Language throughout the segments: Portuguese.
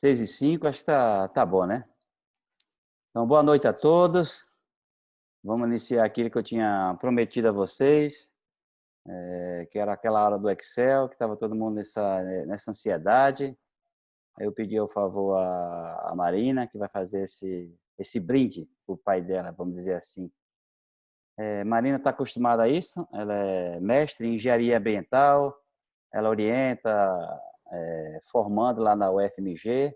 6h05, acho que tá bom, né? Então, boa noite a todos. Vamos iniciar aquilo que eu tinha prometido a vocês, que era aquela aula do Excel, que estava todo mundo nessa ansiedade. Eu pedi ao favor a Marina, que vai fazer esse brinde para o pai dela, vamos dizer assim. Marina está acostumada a isso, ela é mestre em engenharia ambiental, ela orienta, formando lá na UFMG,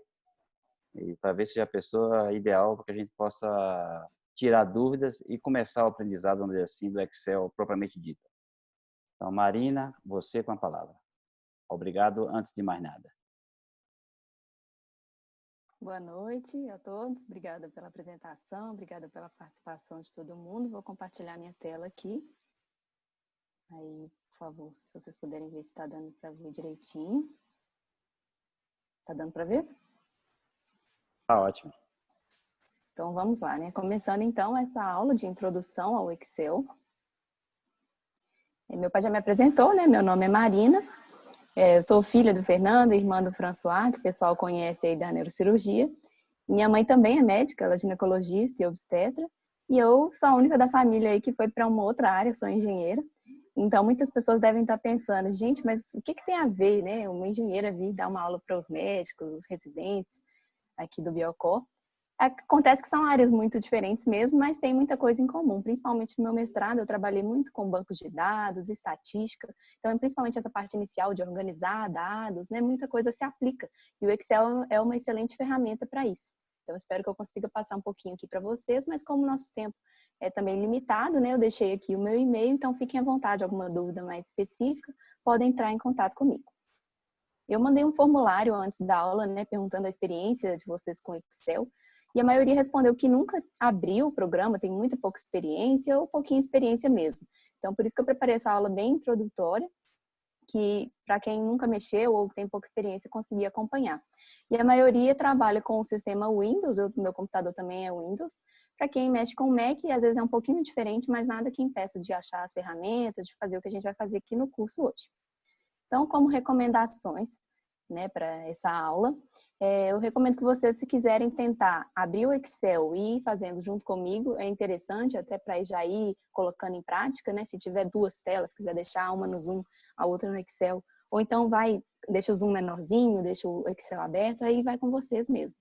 e para ver se é a pessoa ideal para que a gente possa tirar dúvidas e começar o aprendizado, vamos dizer assim, do Excel propriamente dito. Então, Marina, você com a palavra. Obrigado antes de mais nada. Boa noite a todos, obrigada pela apresentação, obrigada pela participação de todo mundo. Vou compartilhar minha tela aqui. Aí, por favor, se vocês puderem ver se está dando para ver direitinho. Está dando para ver? Tá ótimo. Então, vamos lá, né? Começando, então, essa aula de introdução ao Excel. Meu pai já me apresentou, né? Meu nome é Marina. Eu sou filha do Fernando, irmã do François, que o pessoal conhece aí da neurocirurgia. Minha mãe também é médica, ela é ginecologista e obstetra. E eu sou a única da família aí que foi para uma outra área, sou engenheira. Então, muitas pessoas devem estar pensando, gente, mas o que tem a ver, né? Uma engenheira vir dar uma aula para os médicos, os residentes aqui do Biocor. Acontece que são áreas muito diferentes mesmo, mas tem muita coisa em comum. Principalmente no meu mestrado, eu trabalhei muito com bancos de dados, estatística. Então, principalmente essa parte inicial de organizar dados, né? Muita coisa se aplica. E o Excel é uma excelente ferramenta para isso. Então, espero que eu consiga passar um pouquinho aqui para vocês, mas como o nosso tempo é também limitado, né? Eu deixei aqui o meu e-mail, então fiquem à vontade, alguma dúvida mais específica, podem entrar em contato comigo. Eu mandei um formulário antes da aula, né? Perguntando a experiência de vocês com Excel. E a maioria respondeu que nunca abriu o programa, tem muita pouca experiência ou pouquinha experiência mesmo. Então, por isso que eu preparei essa aula bem introdutória, que para quem nunca mexeu ou tem pouca experiência, conseguir acompanhar. E a maioria trabalha com o sistema Windows, meu computador também é Windows. Para quem mexe com Mac, às vezes é um pouquinho diferente, mas nada que impeça de achar as ferramentas, de fazer o que a gente vai fazer aqui no curso hoje. Então, como recomendações, né, para essa aula, eu recomendo que vocês, se quiserem tentar abrir o Excel e ir fazendo junto comigo, é interessante até para já ir colocando em prática, né? Se tiver duas telas, quiser deixar uma no Zoom, a outra no Excel, ou então deixa o Zoom menorzinho, deixa o Excel aberto, aí vai com vocês mesmo.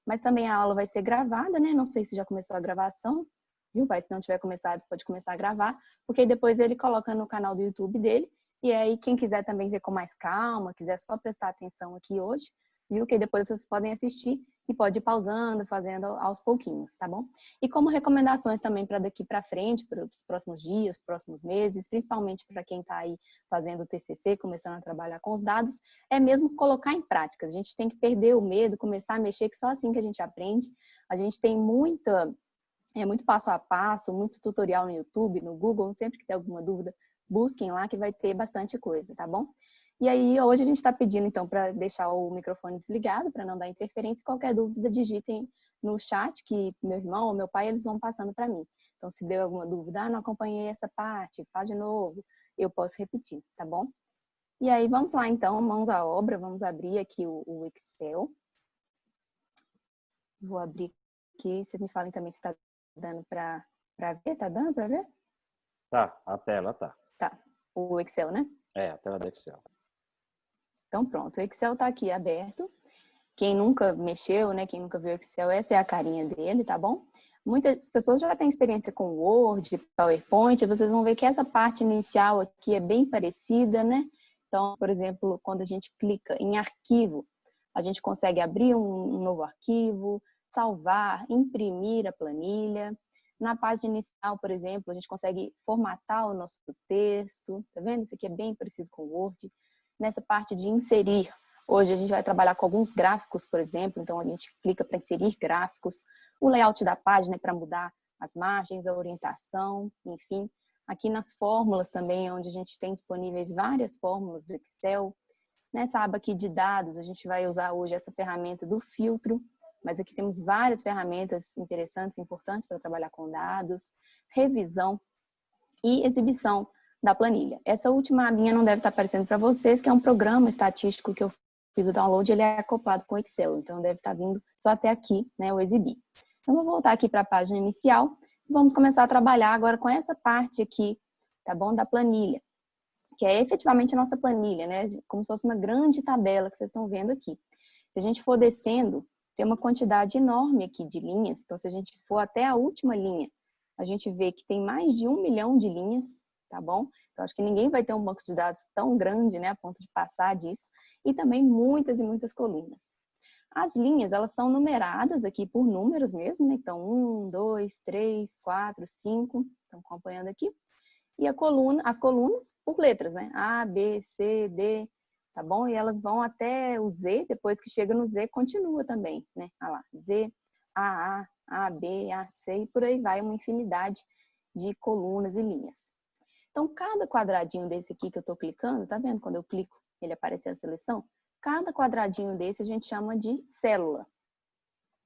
Mas também a aula vai ser gravada, né? Não sei se já começou a gravação, viu, pai? Se não tiver começado, pode começar a gravar, porque depois ele coloca no canal do YouTube dele. E aí, quem quiser também ver com mais calma, quiser só prestar atenção aqui hoje, viu? Que depois vocês podem assistir e pode ir pausando, fazendo aos pouquinhos, tá bom? E como recomendações também para daqui para frente, para os próximos dias, próximos meses, principalmente para quem está aí fazendo o TCC, começando a trabalhar com os dados, é mesmo colocar em prática. A gente tem que perder o medo, começar a mexer, que só assim que a gente aprende. A gente tem muito passo a passo, muito tutorial no YouTube, no Google, sempre que tem alguma dúvida, busquem lá que vai ter bastante coisa, tá bom? E aí, hoje a gente está pedindo, então, para deixar o microfone desligado, para não dar interferência. Qualquer dúvida, digitem no chat, que meu irmão ou meu pai, eles vão passando para mim. Então, se deu alguma dúvida, não acompanhei essa parte, faz de novo, eu posso repetir, tá bom? E aí, vamos lá, então, mãos à obra, vamos abrir aqui o Excel. Vou abrir aqui, vocês me falem também se está dando para ver, tá dando para ver? Tá, a tela tá. Tá, o Excel, né? A tela do Excel. Então pronto, o Excel tá aqui aberto. Quem nunca mexeu, né? Quem nunca viu o Excel, essa é a carinha dele, tá bom? Muitas pessoas já têm experiência com Word, PowerPoint, vocês vão ver que essa parte inicial aqui é bem parecida, né? Então, por exemplo, quando a gente clica em arquivo, a gente consegue abrir um novo arquivo, salvar, imprimir a planilha. Na página inicial, por exemplo, a gente consegue formatar o nosso texto, tá vendo? Isso aqui é bem parecido com o Word. Nessa parte de inserir, hoje a gente vai trabalhar com alguns gráficos, por exemplo, então a gente clica para inserir gráficos, o layout da página é para mudar as margens, a orientação, enfim. Aqui nas fórmulas também, onde a gente tem disponíveis várias fórmulas do Excel. Nessa aba aqui de dados, a gente vai usar hoje essa ferramenta do filtro, mas aqui temos várias ferramentas interessantes, importantes para trabalhar com dados, revisão e exibição da planilha. Essa última abinha não deve estar aparecendo para vocês, que é um programa estatístico que eu fiz o download, ele é acoplado com o Excel, então deve estar vindo só até aqui, né, o exibir. Então, vou voltar aqui para a página inicial e vamos começar a trabalhar agora com essa parte aqui, tá bom, da planilha, que é efetivamente a nossa planilha, né, como se fosse uma grande tabela que vocês estão vendo aqui. Se a gente for descendo, tem uma quantidade enorme aqui de linhas, então se a gente for até a última linha, a gente vê que tem mais de 1 milhão de linhas, tá bom? Então, acho que ninguém vai ter um banco de dados tão grande, né, a ponto de passar disso, e também muitas e muitas colunas. As linhas, elas são numeradas aqui por números mesmo, né? Então, 1, 2, 3, 4, 5, estão acompanhando aqui. E as colunas por letras, né? A, B, C, D, tá bom? E elas vão até o Z, depois que chega no Z, continua também, né? Olha lá, Z, A, B, A, C, e por aí vai uma infinidade de colunas e linhas. Então, cada quadradinho desse aqui que eu tô clicando, tá vendo? Quando eu clico, ele aparece a seleção. Cada quadradinho desse a gente chama de célula,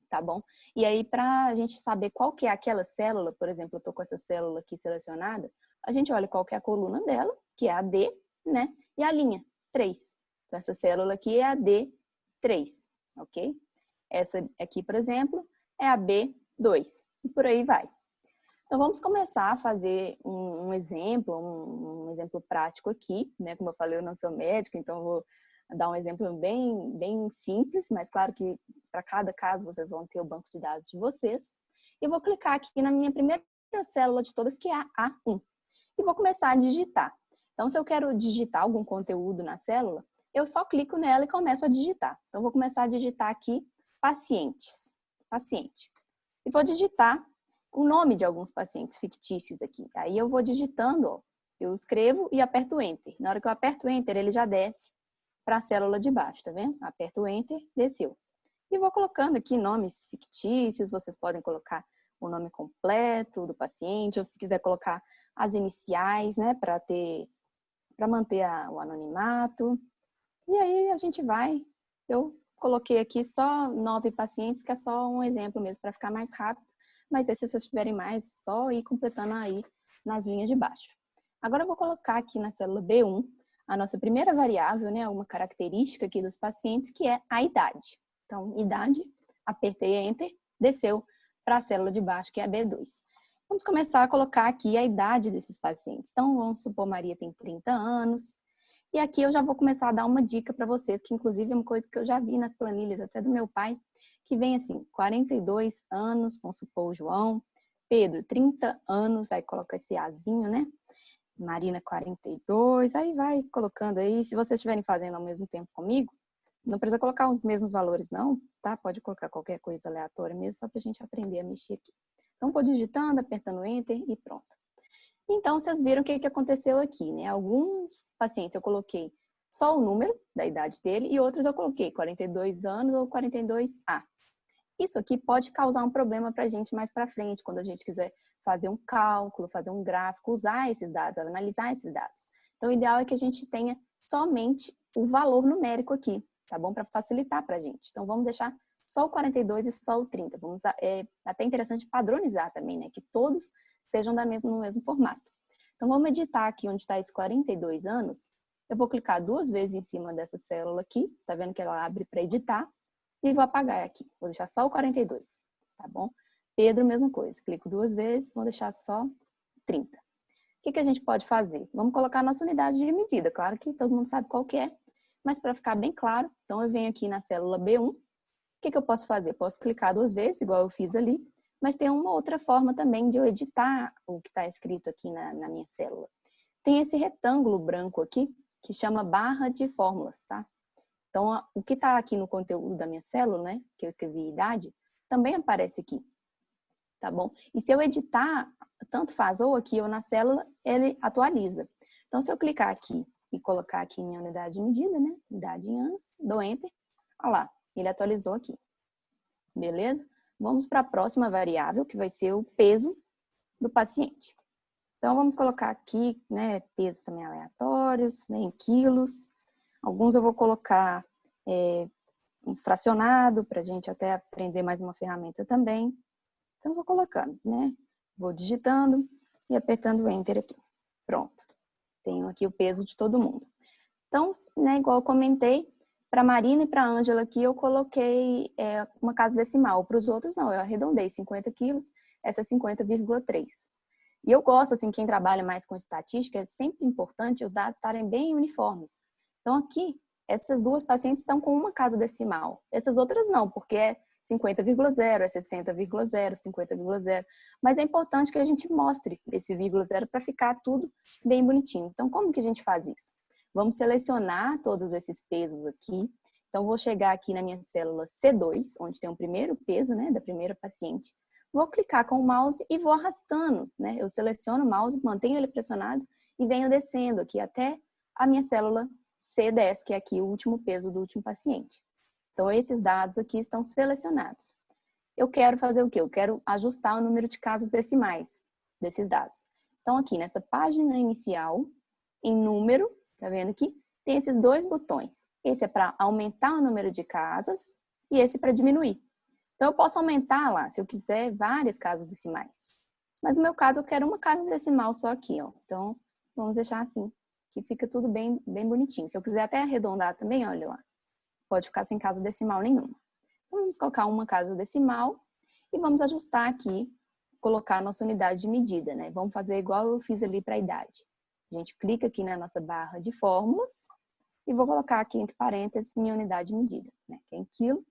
tá bom? E aí, para a gente saber qual que é aquela célula, por exemplo, eu tô com essa célula aqui selecionada, a gente olha qual que é a coluna dela, que é a D, né? E a linha, 3. Então, essa célula aqui é a D3, ok? Essa aqui, por exemplo, é a B2, e por aí vai. Então, vamos começar a fazer um exemplo, um exemplo prático aqui, né? Como eu falei, eu não sou médica, então eu vou dar um exemplo bem simples, mas claro que para cada caso vocês vão ter o banco de dados de vocês. E vou clicar aqui na minha primeira célula de todas, que é a A1. E vou começar a digitar. Então, se eu quero digitar algum conteúdo na célula, eu só clico nela e começo a digitar. Então, vou começar a digitar aqui paciente. E vou digitar o nome de alguns pacientes fictícios aqui. Aí eu vou digitando, ó, eu escrevo e aperto Enter. Na hora que eu aperto Enter, ele já desce para a célula de baixo, tá vendo? Aperto Enter, desceu. E vou colocando aqui nomes fictícios, vocês podem colocar o nome completo do paciente, ou se quiser colocar as iniciais, né, para manter o anonimato. E aí a gente vai, eu coloquei aqui só 9 pacientes, que é só um exemplo mesmo, para ficar mais rápido, mas aí, se vocês tiverem mais, só ir completando aí nas linhas de baixo. Agora eu vou colocar aqui na célula B1, a nossa primeira variável, né, uma característica aqui dos pacientes, que é a idade. Então, idade, apertei Enter, desceu para a célula de baixo, que é a B2. Vamos começar a colocar aqui a idade desses pacientes. Então, vamos supor, Maria tem 30 anos. E aqui eu já vou começar a dar uma dica para vocês, que inclusive é uma coisa que eu já vi nas planilhas até do meu pai, que vem assim, 42 anos, vamos supor o João, Pedro, 30 anos, aí coloca esse Azinho, né? Marina, 42, aí vai colocando aí. Se vocês estiverem fazendo ao mesmo tempo comigo, não precisa colocar os mesmos valores não, tá? Pode colocar qualquer coisa aleatória mesmo, só pra gente aprender a mexer aqui. Então, vou digitando, apertando Enter e pronto. Então, vocês viram o que aconteceu aqui, né? Alguns pacientes eu coloquei só o número da idade dele e outros eu coloquei 42 anos ou 42A. Isso aqui pode causar um problema pra gente mais pra frente, quando a gente quiser fazer um cálculo, fazer um gráfico, usar esses dados, analisar esses dados. Então, o ideal é que a gente tenha somente o valor numérico aqui, tá bom? Para facilitar pra gente. Então, vamos deixar só o 42 e só o 30. É até interessante padronizar também, né? Que todos sejam no mesmo formato. Então, vamos editar aqui onde está esse 42 anos. Eu vou clicar 2 vezes em cima dessa célula aqui. Tá vendo que ela abre para editar? E vou apagar aqui. Vou deixar só o 42, tá bom? Pedro, mesma coisa. Clico 2 vezes, vou deixar só 30. O que a gente pode fazer? Vamos colocar a nossa unidade de medida. Claro que todo mundo sabe qual que é, mas para ficar bem claro, então eu venho aqui na célula B1. O que eu posso fazer? Posso clicar 2 vezes, igual eu fiz ali, mas tem uma outra forma também de eu editar o que está escrito aqui na minha célula. Tem esse retângulo branco aqui, que chama barra de fórmulas, tá? Então, o que está aqui no conteúdo da minha célula, né, que eu escrevi idade, também aparece aqui, tá bom? E se eu editar, tanto faz ou aqui ou na célula, ele atualiza. Então, se eu clicar aqui e colocar aqui minha unidade de medida, né, idade em anos, dou Enter, olha lá, ele atualizou aqui, beleza? Vamos para a próxima variável, que vai ser o peso do paciente. Então, vamos colocar aqui, né, pesos também aleatórios, né, em quilos. Alguns eu vou colocar um fracionado, para a gente até aprender mais uma ferramenta também. Então, vou colocando, né? Vou digitando e apertando Enter aqui. Pronto. Tenho aqui o peso de todo mundo. Então, né, igual eu comentei, Para a Marina e para a Ângela aqui, eu coloquei uma casa decimal. Para os outros, não. Eu arredondei 50 quilos, essa é 50,3. E eu gosto, assim, quem trabalha mais com estatística, é sempre importante os dados estarem bem uniformes. Então, aqui, essas duas pacientes estão com uma casa decimal. Essas outras não, porque é 50,0, é 60,0, 50,0. Mas é importante que a gente mostre esse vírgula zero para ficar tudo bem bonitinho. Então, como que a gente faz isso? Vamos selecionar todos esses pesos aqui. Então, vou chegar aqui na minha célula C2, onde tem o primeiro peso, né, da primeira paciente. Vou clicar com o mouse e vou arrastando, né? Eu seleciono o mouse, mantenho ele pressionado e venho descendo aqui até a minha célula C10, que é aqui o último peso do último paciente. Então, esses dados aqui estão selecionados. Eu quero fazer o quê? Eu quero ajustar o número de casas decimais desses dados. Então, aqui nessa página inicial, em número, tá vendo aqui? Tem esses dois botões. Esse é para aumentar o número de casas e esse para diminuir. Então, eu posso aumentar lá, se eu quiser, várias casas decimais. Mas no meu caso, eu quero uma casa decimal só aqui, ó. Então, vamos deixar assim, que fica tudo bem bonitinho. Se eu quiser até arredondar também, olha lá. Pode ficar sem casa decimal nenhuma. Então, vamos colocar uma casa decimal e vamos ajustar aqui, colocar a nossa unidade de medida, né? Vamos fazer igual eu fiz ali para a idade. A gente clica aqui na nossa barra de fórmulas e vou colocar aqui entre parênteses minha unidade de medida, né? Que é em quilo,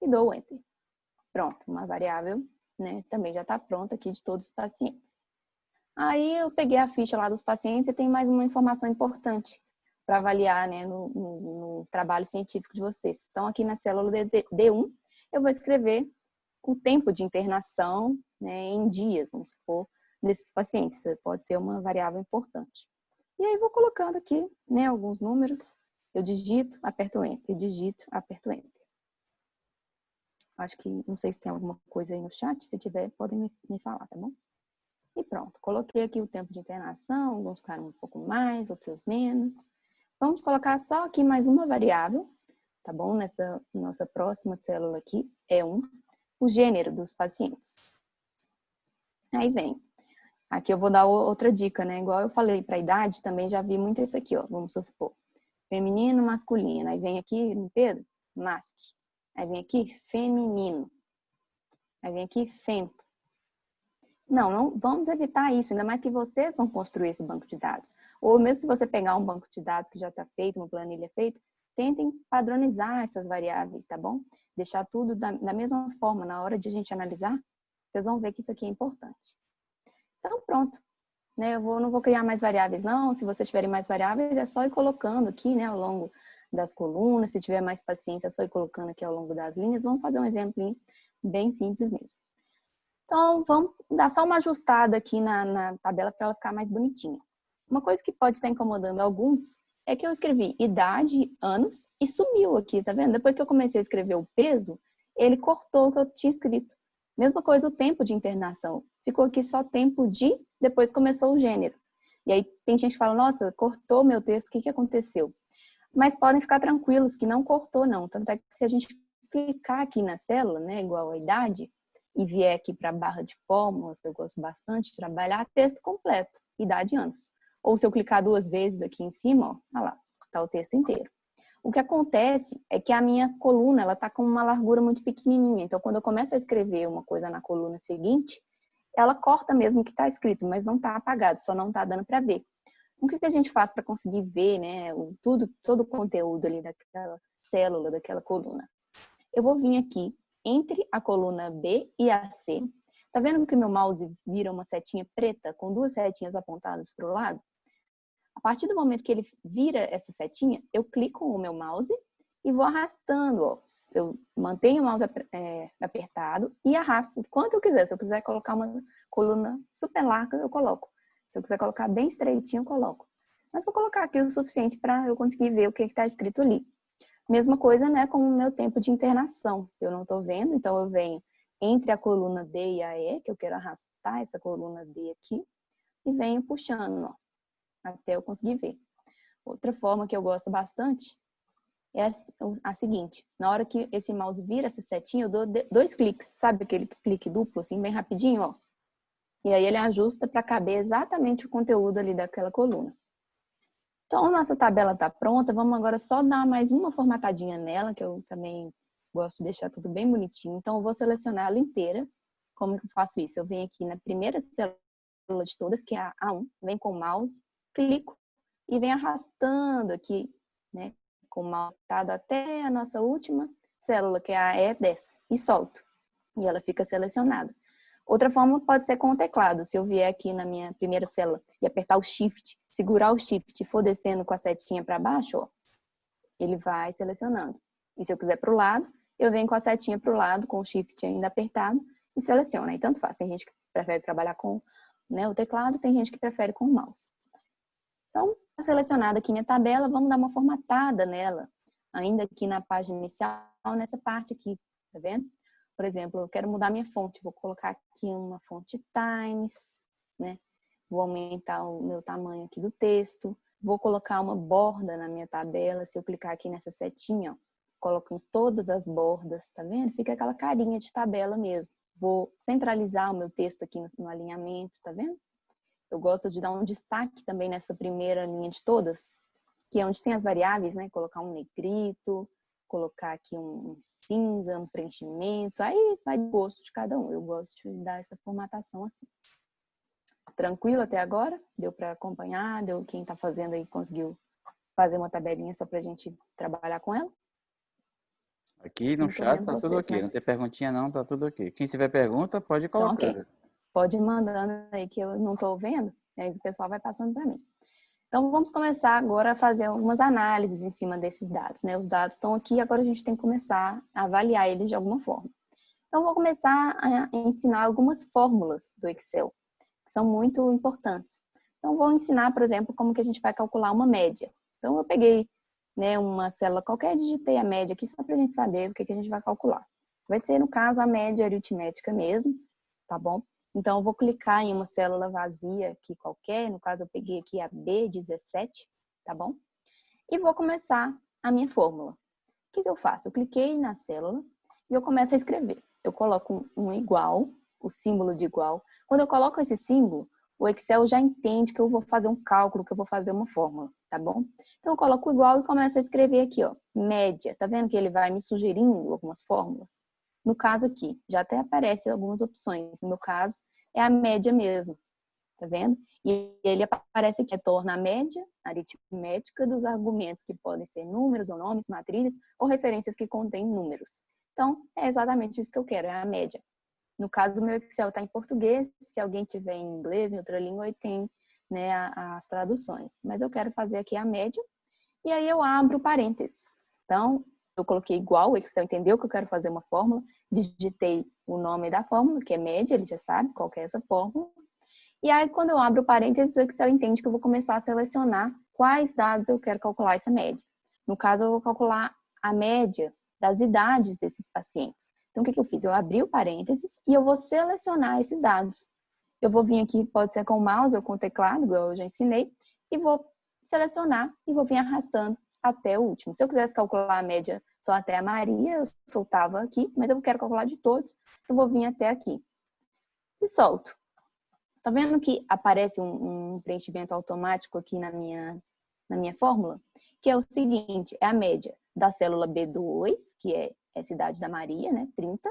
e dou o Enter. Pronto, uma variável, né? Também já está pronta aqui de todos os pacientes. Aí eu peguei a ficha lá dos pacientes e tem mais uma informação importante para avaliar, né, no trabalho científico de vocês. Então, aqui na célula D1, eu vou escrever o tempo de internação, né, em dias, vamos supor, desses pacientes. Pode ser uma variável importante. E aí, vou colocando aqui, né, alguns números. Eu digito, aperto Enter, digito, aperto Enter. Acho que, não sei se tem alguma coisa aí no chat. Se tiver, podem me falar, tá bom? E pronto, coloquei aqui o tempo de internação. Alguns ficaram um pouco mais, outros menos. Vamos colocar só aqui mais uma variável, tá bom? Nessa nossa próxima célula aqui, E1, o gênero dos pacientes. Aí vem. Aqui eu vou dar outra dica, né? Igual eu falei para a idade, também já vi muito isso aqui, ó. Vamos supor. Feminino, masculino. Aí vem aqui, Pedro, masque. Aí vem aqui, feminino. Aí vem aqui, femto. Não, vamos evitar isso, ainda mais que vocês vão construir esse banco de dados. Ou mesmo se você pegar um banco de dados que já está feito, uma planilha feita, tentem padronizar essas variáveis, tá bom? Deixar tudo da mesma forma, na hora de a gente analisar, vocês vão ver que isso aqui é importante. Então, pronto. Né? Eu não vou criar mais variáveis, não. Se vocês tiverem mais variáveis, é só ir colocando aqui, né, ao longo das colunas. Se tiver mais paciência, é só ir colocando aqui ao longo das linhas. Vamos fazer um exemplo bem simples mesmo. Então, vamos dar só uma ajustada aqui na tabela para ela ficar mais bonitinha. Uma coisa que pode estar incomodando alguns é que eu escrevi idade, anos e sumiu aqui, tá vendo? Depois que eu comecei a escrever o peso, ele cortou o que eu tinha escrito. Mesma coisa o tempo de internação. Ficou aqui só tempo de, depois começou o gênero. E aí tem gente que fala, nossa, cortou meu texto, o que aconteceu? Mas podem ficar tranquilos que não cortou não. Tanto é que se a gente clicar aqui na célula, né, igual a idade, e vier aqui para a barra de fórmulas, que eu gosto bastante de trabalhar, texto completo, idade e anos. Ou se eu clicar duas vezes aqui em cima, ó, olha lá, tá o texto inteiro. O que acontece é que a minha coluna, ela tá com uma largura muito pequenininha. Então, quando eu começo a escrever uma coisa na coluna seguinte, ela corta mesmo o que está escrito, mas não está apagado, só não está dando para ver. O que a gente faz para conseguir ver, né, todo o conteúdo ali daquela célula, daquela coluna? Eu vou vir aqui entre a coluna B e a C. Tá vendo que meu mouse vira uma setinha preta com duas setinhas apontadas para o lado? A partir do momento que ele vira essa setinha, eu clico com o meu mouse e vou arrastando. Ó. Eu mantenho o mouse apertado e arrasto quanto eu quiser. Se eu quiser colocar uma coluna super larga, eu coloco. Se eu quiser colocar bem estreitinho, eu coloco. Mas vou colocar aqui o suficiente para eu conseguir ver o que está escrito ali. Mesma coisa, né, com o meu tempo de internação. Eu não estou vendo, então eu venho entre a coluna D e a E, que eu quero arrastar essa coluna D aqui, e venho puxando, ó, até eu conseguir ver. Outra forma que eu gosto bastante é a seguinte. Na hora que esse mouse vira essa setinha, eu dou 2 cliques. Sabe aquele clique duplo, assim, bem rapidinho, ó? E aí ele ajusta para caber exatamente o conteúdo ali daquela coluna. Então, a nossa tabela está pronta. Vamos agora só dar mais uma formatadinha nela, que eu também gosto de deixar tudo bem bonitinho. Então, eu vou selecionar ela inteira. Como que eu faço isso? Eu venho aqui na primeira célula de todas, que é a A1, venho com o mouse, clico e venho arrastando aqui, né, com o mouse até a nossa última célula, que é a E10, e solto. E ela fica selecionada. Outra forma pode ser com o teclado. Se eu vier aqui na minha primeira célula e apertar o Shift, segurar o Shift e for descendo com a setinha para baixo, ó, ele vai selecionando. E se eu quiser para o lado, eu venho com a setinha para o lado, com o Shift ainda apertado, e seleciona. E tanto faz. Tem gente que prefere trabalhar com, né, o teclado, tem gente que prefere com o mouse. Então, tá selecionada aqui minha tabela, vamos dar uma formatada nela, ainda aqui na página inicial, nessa parte aqui, tá vendo? Por exemplo, eu quero mudar minha fonte, vou colocar aqui uma fonte Times, né? Vou aumentar o meu tamanho aqui do texto, vou colocar uma borda na minha tabela, se eu clicar aqui nessa setinha, ó, coloco em todas as bordas, tá vendo? Fica aquela carinha de tabela mesmo. Vou centralizar o meu texto aqui no alinhamento, tá vendo? Eu gosto de dar um destaque também nessa primeira linha de todas, que é onde tem as variáveis, né? Colocar um negrito, colocar aqui um cinza, um preenchimento, aí vai do gosto de cada um. Eu gosto de dar essa formatação assim. Tranquilo até agora? Deu para acompanhar? Deu, quem está fazendo aí conseguiu fazer uma tabelinha só para a gente trabalhar com ela? Aqui no chat tá tudo ok. Mas... Não tem perguntinha não, tá tudo ok. Quem tiver pergunta, pode colocar. Então, ok. Pode ir mandando aí que eu não estou vendo, aí o pessoal vai passando para mim. Então, vamos começar agora a fazer algumas análises em cima desses dados, né? Os dados estão aqui, agora a gente tem que começar a avaliar eles de alguma forma. Então, vou começar a ensinar algumas fórmulas do Excel, que são muito importantes. Então, vou ensinar, por exemplo, como que a gente vai calcular uma média. Então, eu peguei, né, uma célula qualquer, digitei a média aqui, só para a gente saber o que a gente vai calcular. Vai ser, no caso, a média aritmética mesmo, tá bom? Então, eu vou clicar em uma célula vazia aqui qualquer, no caso eu peguei aqui a B17, tá bom? E vou começar a minha fórmula. O que eu faço? Eu cliquei na célula e eu começo a escrever. Eu coloco um igual, o símbolo de igual. Quando eu coloco esse símbolo, o Excel já entende que eu vou fazer um cálculo, que eu vou fazer uma fórmula, tá bom? Então, eu coloco igual e começo a escrever aqui, ó, média. Tá vendo que ele vai me sugerindo algumas fórmulas? No caso aqui, já até aparecem algumas opções. No meu caso, é a média mesmo, tá vendo? E ele aparece aqui, torna a média aritmética dos argumentos que podem ser números ou nomes, matrizes ou referências que contêm números. Então, é exatamente isso que eu quero, é a média. No caso, o meu Excel está em português, se alguém tiver em inglês, em outra língua, aí tem, né, as traduções. Mas eu quero fazer aqui a média, e aí eu abro parênteses. Então, eu coloquei igual, o Excel entendeu que eu quero fazer uma fórmula, digitei o nome da fórmula, que é média, ele já sabe qual que é essa fórmula. E aí, quando eu abro parênteses, o Excel entende que eu vou começar a selecionar quais dados eu quero calcular essa média. No caso, eu vou calcular a média das idades desses pacientes. Então, o que eu fiz? Eu abri o parênteses e eu vou selecionar esses dados. Eu vou vir aqui, pode ser com o mouse ou com o teclado, igual eu já ensinei, e vou selecionar e vou vir arrastando até o último. Se eu quisesse calcular a média só até a Maria, eu soltava aqui, mas eu quero calcular de todos, eu vou vir até aqui. E solto. Tá vendo que aparece um preenchimento automático aqui na minha fórmula? Que é o seguinte, é a média da célula B2, que é essa idade da Maria, né, 30,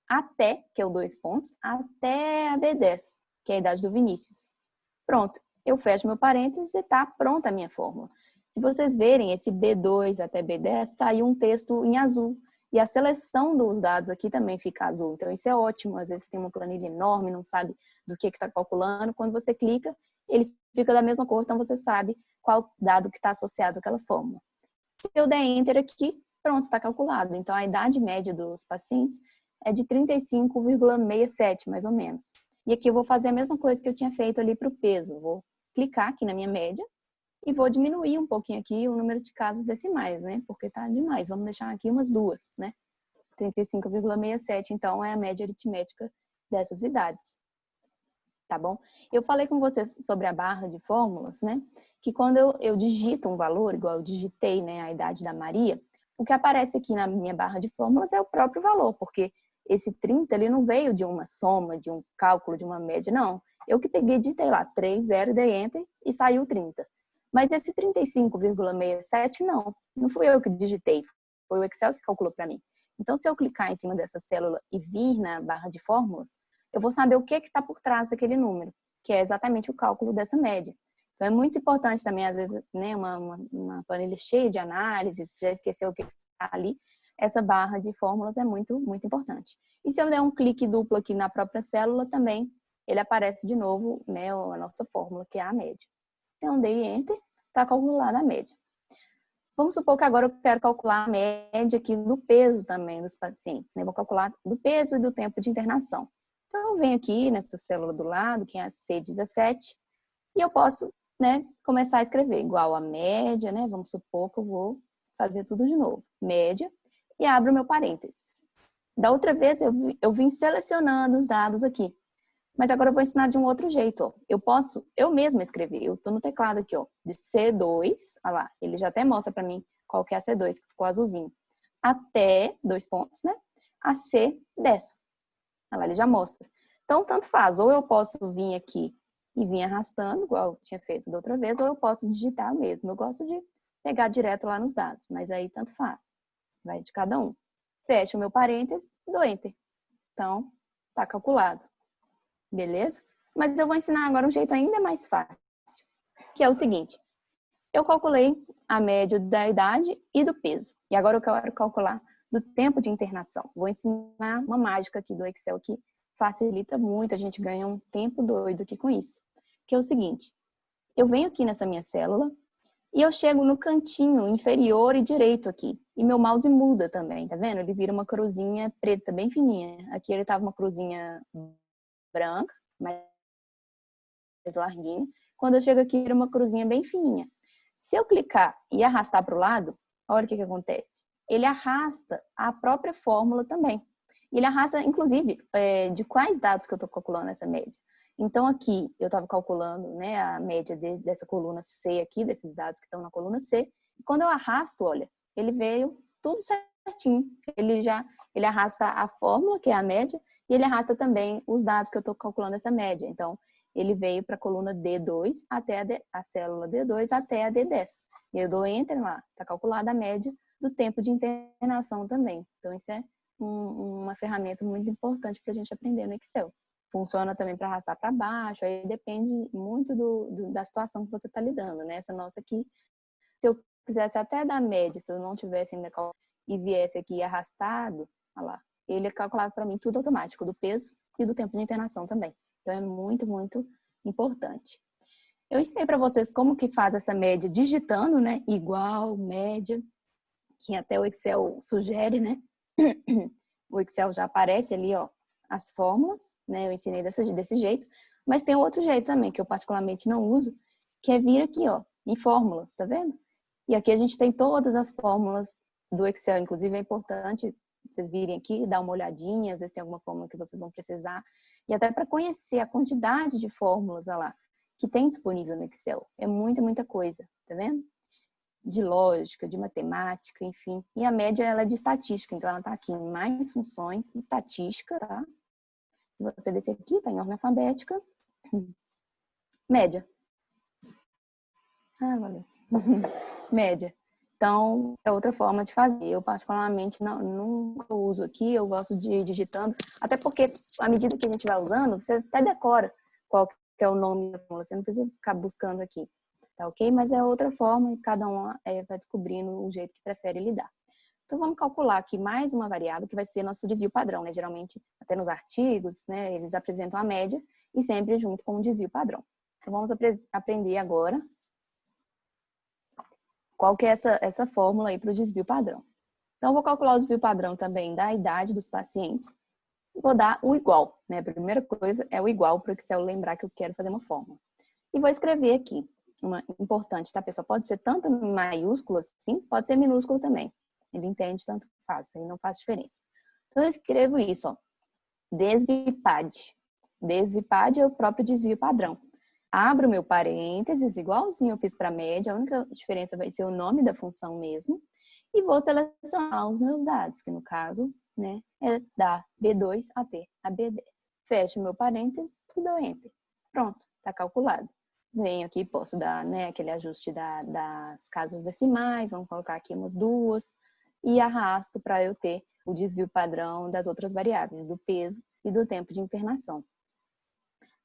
até, que é o 2 pontos, até a B10, que é a idade do Vinícius. Pronto, eu fecho meu parênteses e tá pronta a minha fórmula. Se vocês verem, esse B2 até B10, saiu um texto em azul. E a seleção dos dados aqui também fica azul. Então, isso é ótimo. Às vezes, você tem uma planilha enorme, não sabe do que está calculando. Quando você clica, ele fica da mesma cor. Então, você sabe qual dado que está associado àquela fórmula. Se eu der Enter aqui, pronto, está calculado. Então, a idade média dos pacientes é de 35,67, mais ou menos. E aqui eu vou fazer a mesma coisa que eu tinha feito ali para o peso. Vou clicar aqui na minha média e vou diminuir um pouquinho aqui o número de casas decimais, né? Porque tá demais. Vamos deixar aqui umas duas, né? 35,67, então, é a média aritmética dessas idades. Tá bom? Eu falei com vocês sobre a barra de fórmulas, né? Que quando eu digito um valor, igual eu digitei, né, a idade da Maria, o que aparece aqui na minha barra de fórmulas é o próprio valor, porque esse 30, ele não veio de uma soma, de um cálculo, de uma média, não. Eu que peguei, digitei lá, 3, 0, dei Enter e saiu 30. Mas esse 35,67 não fui eu que digitei, foi o Excel que calculou para mim. Então, se eu clicar em cima dessa célula e vir na barra de fórmulas, eu vou saber o que está por trás daquele número, que é exatamente o cálculo dessa média. Então, é muito importante também, às vezes, né, uma planilha cheia de análises, já esqueceu o que está ali, essa barra de fórmulas é muito, muito importante. E se eu der um clique duplo aqui na própria célula também, ele aparece de novo, né, a nossa fórmula, que é a média. Então, dei Enter, está calculada a média. Vamos supor que agora eu quero calcular a média aqui do peso também dos pacientes, né? Vou calcular do peso e do tempo de internação. Então, eu venho aqui nessa célula do lado, que é a C17, e eu posso, né, começar a escrever igual a média, né? Vamos supor que eu vou fazer tudo de novo. Média, e abro meu parênteses. Da outra vez, eu vim selecionando os dados aqui. Mas agora eu vou ensinar de um outro jeito, ó. Eu posso, eu mesma escrever. Eu tô no teclado aqui, ó, de C2, olha lá, ele já até mostra para mim qual que é a C2, que ficou azulzinho. Até, 2 pontos, né? A C10. Olha lá, ele já mostra. Então, tanto faz. Ou eu posso vir aqui e vir arrastando, igual eu tinha feito da outra vez, ou eu posso digitar mesmo. Eu gosto de pegar direto lá nos dados, mas aí tanto faz. Vai de cada um. Fecho o meu parênteses e dou Enter. Então, tá calculado. Beleza? Mas eu vou ensinar agora um jeito ainda mais fácil, que é o seguinte. Eu calculei a média da idade e do peso. E agora eu quero calcular do tempo de internação. Vou ensinar uma mágica aqui do Excel que facilita muito, a gente ganha um tempo doido aqui com isso. Que é o seguinte, eu venho aqui nessa minha célula e eu chego no cantinho inferior e direito aqui. E meu mouse muda também, tá vendo? Ele vira uma cruzinha preta, bem fininha. Aqui ele tava uma cruzinha branca, mais larguinha. Quando eu chego aqui, vira uma cruzinha bem fininha. Se eu clicar e arrastar para o lado, olha o que acontece. Ele arrasta a própria fórmula também. Ele arrasta, inclusive, de quais dados que eu estou calculando essa média. Então, aqui, eu estava calculando, né, a média dessa coluna C aqui, desses dados que estão na coluna C. E quando eu arrasto, olha, ele veio tudo certinho. Ele arrasta a fórmula, que é a média, e ele arrasta também os dados que eu estou calculando essa média. Então, ele veio para a coluna D2 até a célula D2 até a D10. E eu dou Enter lá, está calculada a média do tempo de internação também. Então, isso é uma ferramenta muito importante para a gente aprender no Excel. Funciona também para arrastar para baixo, aí depende muito da situação que você está lidando, né? Essa nossa aqui, se eu quisesse até dar média, se eu não tivesse ainda e viesse aqui arrastado, olha lá, ele calculava para mim tudo automático, do peso e do tempo de internação também. Então, é muito, muito importante. Eu ensinei para vocês como que faz essa média digitando, né? Igual, média, que até o Excel sugere, né? O Excel já aparece ali, ó, as fórmulas, né? Eu ensinei desse jeito. Mas tem outro jeito também, que eu particularmente não uso, que é vir aqui, ó, em fórmulas, tá vendo? E aqui a gente tem todas as fórmulas do Excel. Inclusive, é importante vocês virem aqui, dar uma olhadinha, às vezes tem alguma fórmula que vocês vão precisar. E até para conhecer a quantidade de fórmulas, olha lá, que tem disponível no Excel. É muita, muita coisa, tá vendo? De lógica, de matemática, enfim. E a média, ela é de estatística, então ela tá aqui em mais funções, estatística, tá? Se você descer aqui, tá em ordem alfabética. Média. Ah, valeu. Média. Então, é outra forma de fazer. Eu, particularmente, nunca uso aqui, eu gosto de ir digitando, até porque, à medida que a gente vai usando, você até decora qual que é o nome da fórmula, você não precisa ficar buscando aqui, tá ok? Mas é outra forma e cada um vai descobrindo o jeito que prefere lidar. Então, vamos calcular aqui mais uma variável que vai ser nosso desvio padrão, né? Geralmente, até nos artigos, né, eles apresentam a média e sempre junto com o desvio padrão. Então, vamos aprender agora qual que é essa fórmula aí para o desvio padrão. Então, eu vou calcular o desvio padrão também da idade dos pacientes. Vou dar o igual, né? A primeira coisa é o igual para o Excel lembrar que eu quero fazer uma fórmula. E vou escrever aqui, uma importante, tá, pessoal? Pode ser tanto em maiúsculo assim, pode ser minúsculo também. Ele entende, tanto faz, aí não faz diferença. Então, eu escrevo isso, ó. Desvipad. Desvipad é o próprio desvio padrão. Abro meu parênteses, igualzinho eu fiz para a média, a única diferença vai ser o nome da função mesmo, e vou selecionar os meus dados, que no caso, né, é da B2 até a B10. Fecho meu parênteses e dou Enter. Pronto, está calculado. venho aqui, posso dar, né, aquele ajuste das casas decimais, vamos colocar aqui umas 2, e arrasto para eu ter o desvio padrão das outras variáveis, do peso e do tempo de internação.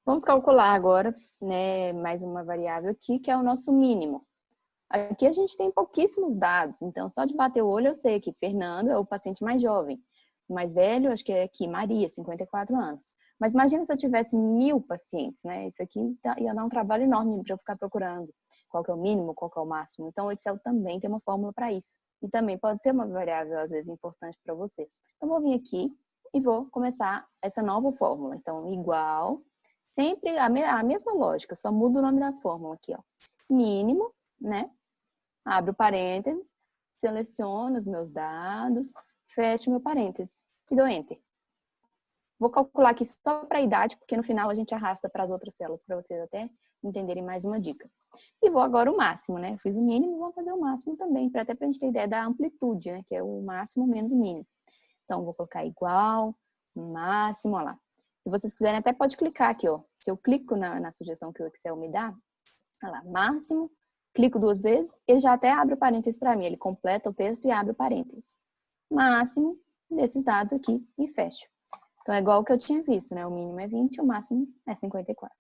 Vamos calcular agora, né, mais uma variável aqui, que é o nosso mínimo. Aqui a gente tem pouquíssimos dados, então só de bater o olho eu sei que Fernando é o paciente mais jovem. O mais velho, acho que é aqui Maria, 54 anos. Mas imagina se eu tivesse 1000 pacientes, né? Isso aqui ia dar um trabalho enorme para eu ficar procurando qual que é o mínimo, qual que é o máximo. Então o Excel também tem uma fórmula para isso. E também pode ser uma variável, às vezes, importante para vocês. Então vou vir aqui e vou começar essa nova fórmula. Então, igual, sempre a mesma lógica, só muda o nome da fórmula aqui, ó. Mínimo, né? Abro parênteses, seleciono os meus dados, fecho meu parênteses e dou Enter. Vou calcular aqui só para a idade, porque no final a gente arrasta para as outras células, para vocês até entenderem mais uma dica. E vou agora o máximo, né? Eu fiz o mínimo, vou fazer o máximo também, até para a gente ter ideia da amplitude, né? Que é o máximo menos o mínimo. Então, vou colocar igual, máximo, olha lá. Se vocês quiserem, até pode clicar aqui, ó. Se eu clico na sugestão que o Excel me dá, olha lá, máximo, clico 2 vezes, ele já até abre o parênteses para mim. Ele completa o texto e abre o parênteses. Máximo desses dados aqui e fecho. Então, é igual o que eu tinha visto, né? O mínimo é 20, o máximo é 54.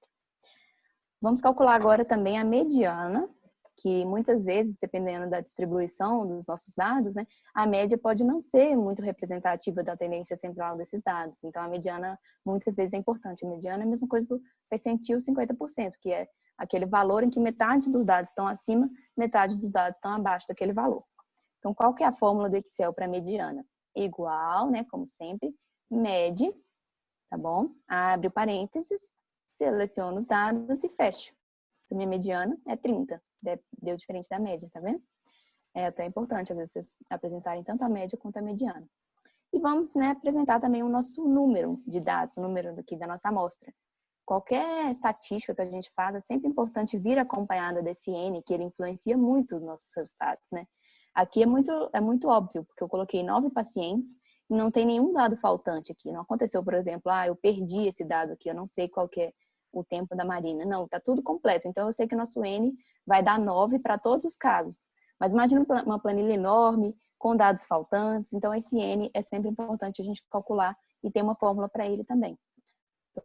Vamos calcular agora também a mediana, que muitas vezes, dependendo da distribuição dos nossos dados, né? A média pode não ser muito representativa da tendência central desses dados. Então, a mediana muitas vezes é importante. A mediana é a mesma coisa do percentil 50%, que é aquele valor em que metade dos dados estão acima, metade dos dados estão abaixo daquele valor. Então, qual que é a fórmula do Excel para mediana? Igual, né, como sempre, mede, tá bom? Abre o parênteses, seleciono os dados e fecho. A minha mediana é 30, deu diferente da média, tá vendo? É até importante, às vezes, vocês apresentarem tanto a média quanto a mediana. E vamos, né, apresentar também o nosso número de dados, o número aqui da nossa amostra. Qualquer estatística que a gente faz, é sempre importante vir acompanhada desse N, que ele influencia muito os nossos resultados, né? Aqui é muito óbvio, porque eu coloquei 9 pacientes e não tem nenhum dado faltante aqui. Não aconteceu, por exemplo, eu perdi esse dado aqui, eu não sei qual que é o tempo da Marina. Não, tá tudo completo. Então, eu sei que o nosso N vai dar 9 para todos os casos. Mas imagina uma planilha enorme, com dados faltantes. Então, esse N é sempre importante a gente calcular e ter uma fórmula para ele também.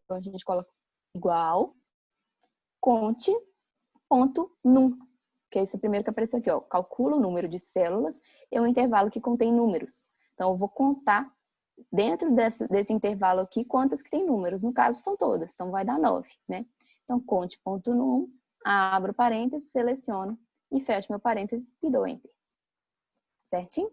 Então, a gente coloca igual, conte.num, que é esse primeiro que apareceu aqui, ó. Calcula o número de células e um intervalo que contém números. Então, eu vou contar dentro desse intervalo aqui quantas que tem números. No caso, são todas. Então, vai dar 9, né? Então, conte.num, abro parênteses, seleciono e fecho meu parênteses e dou Enter. Certinho?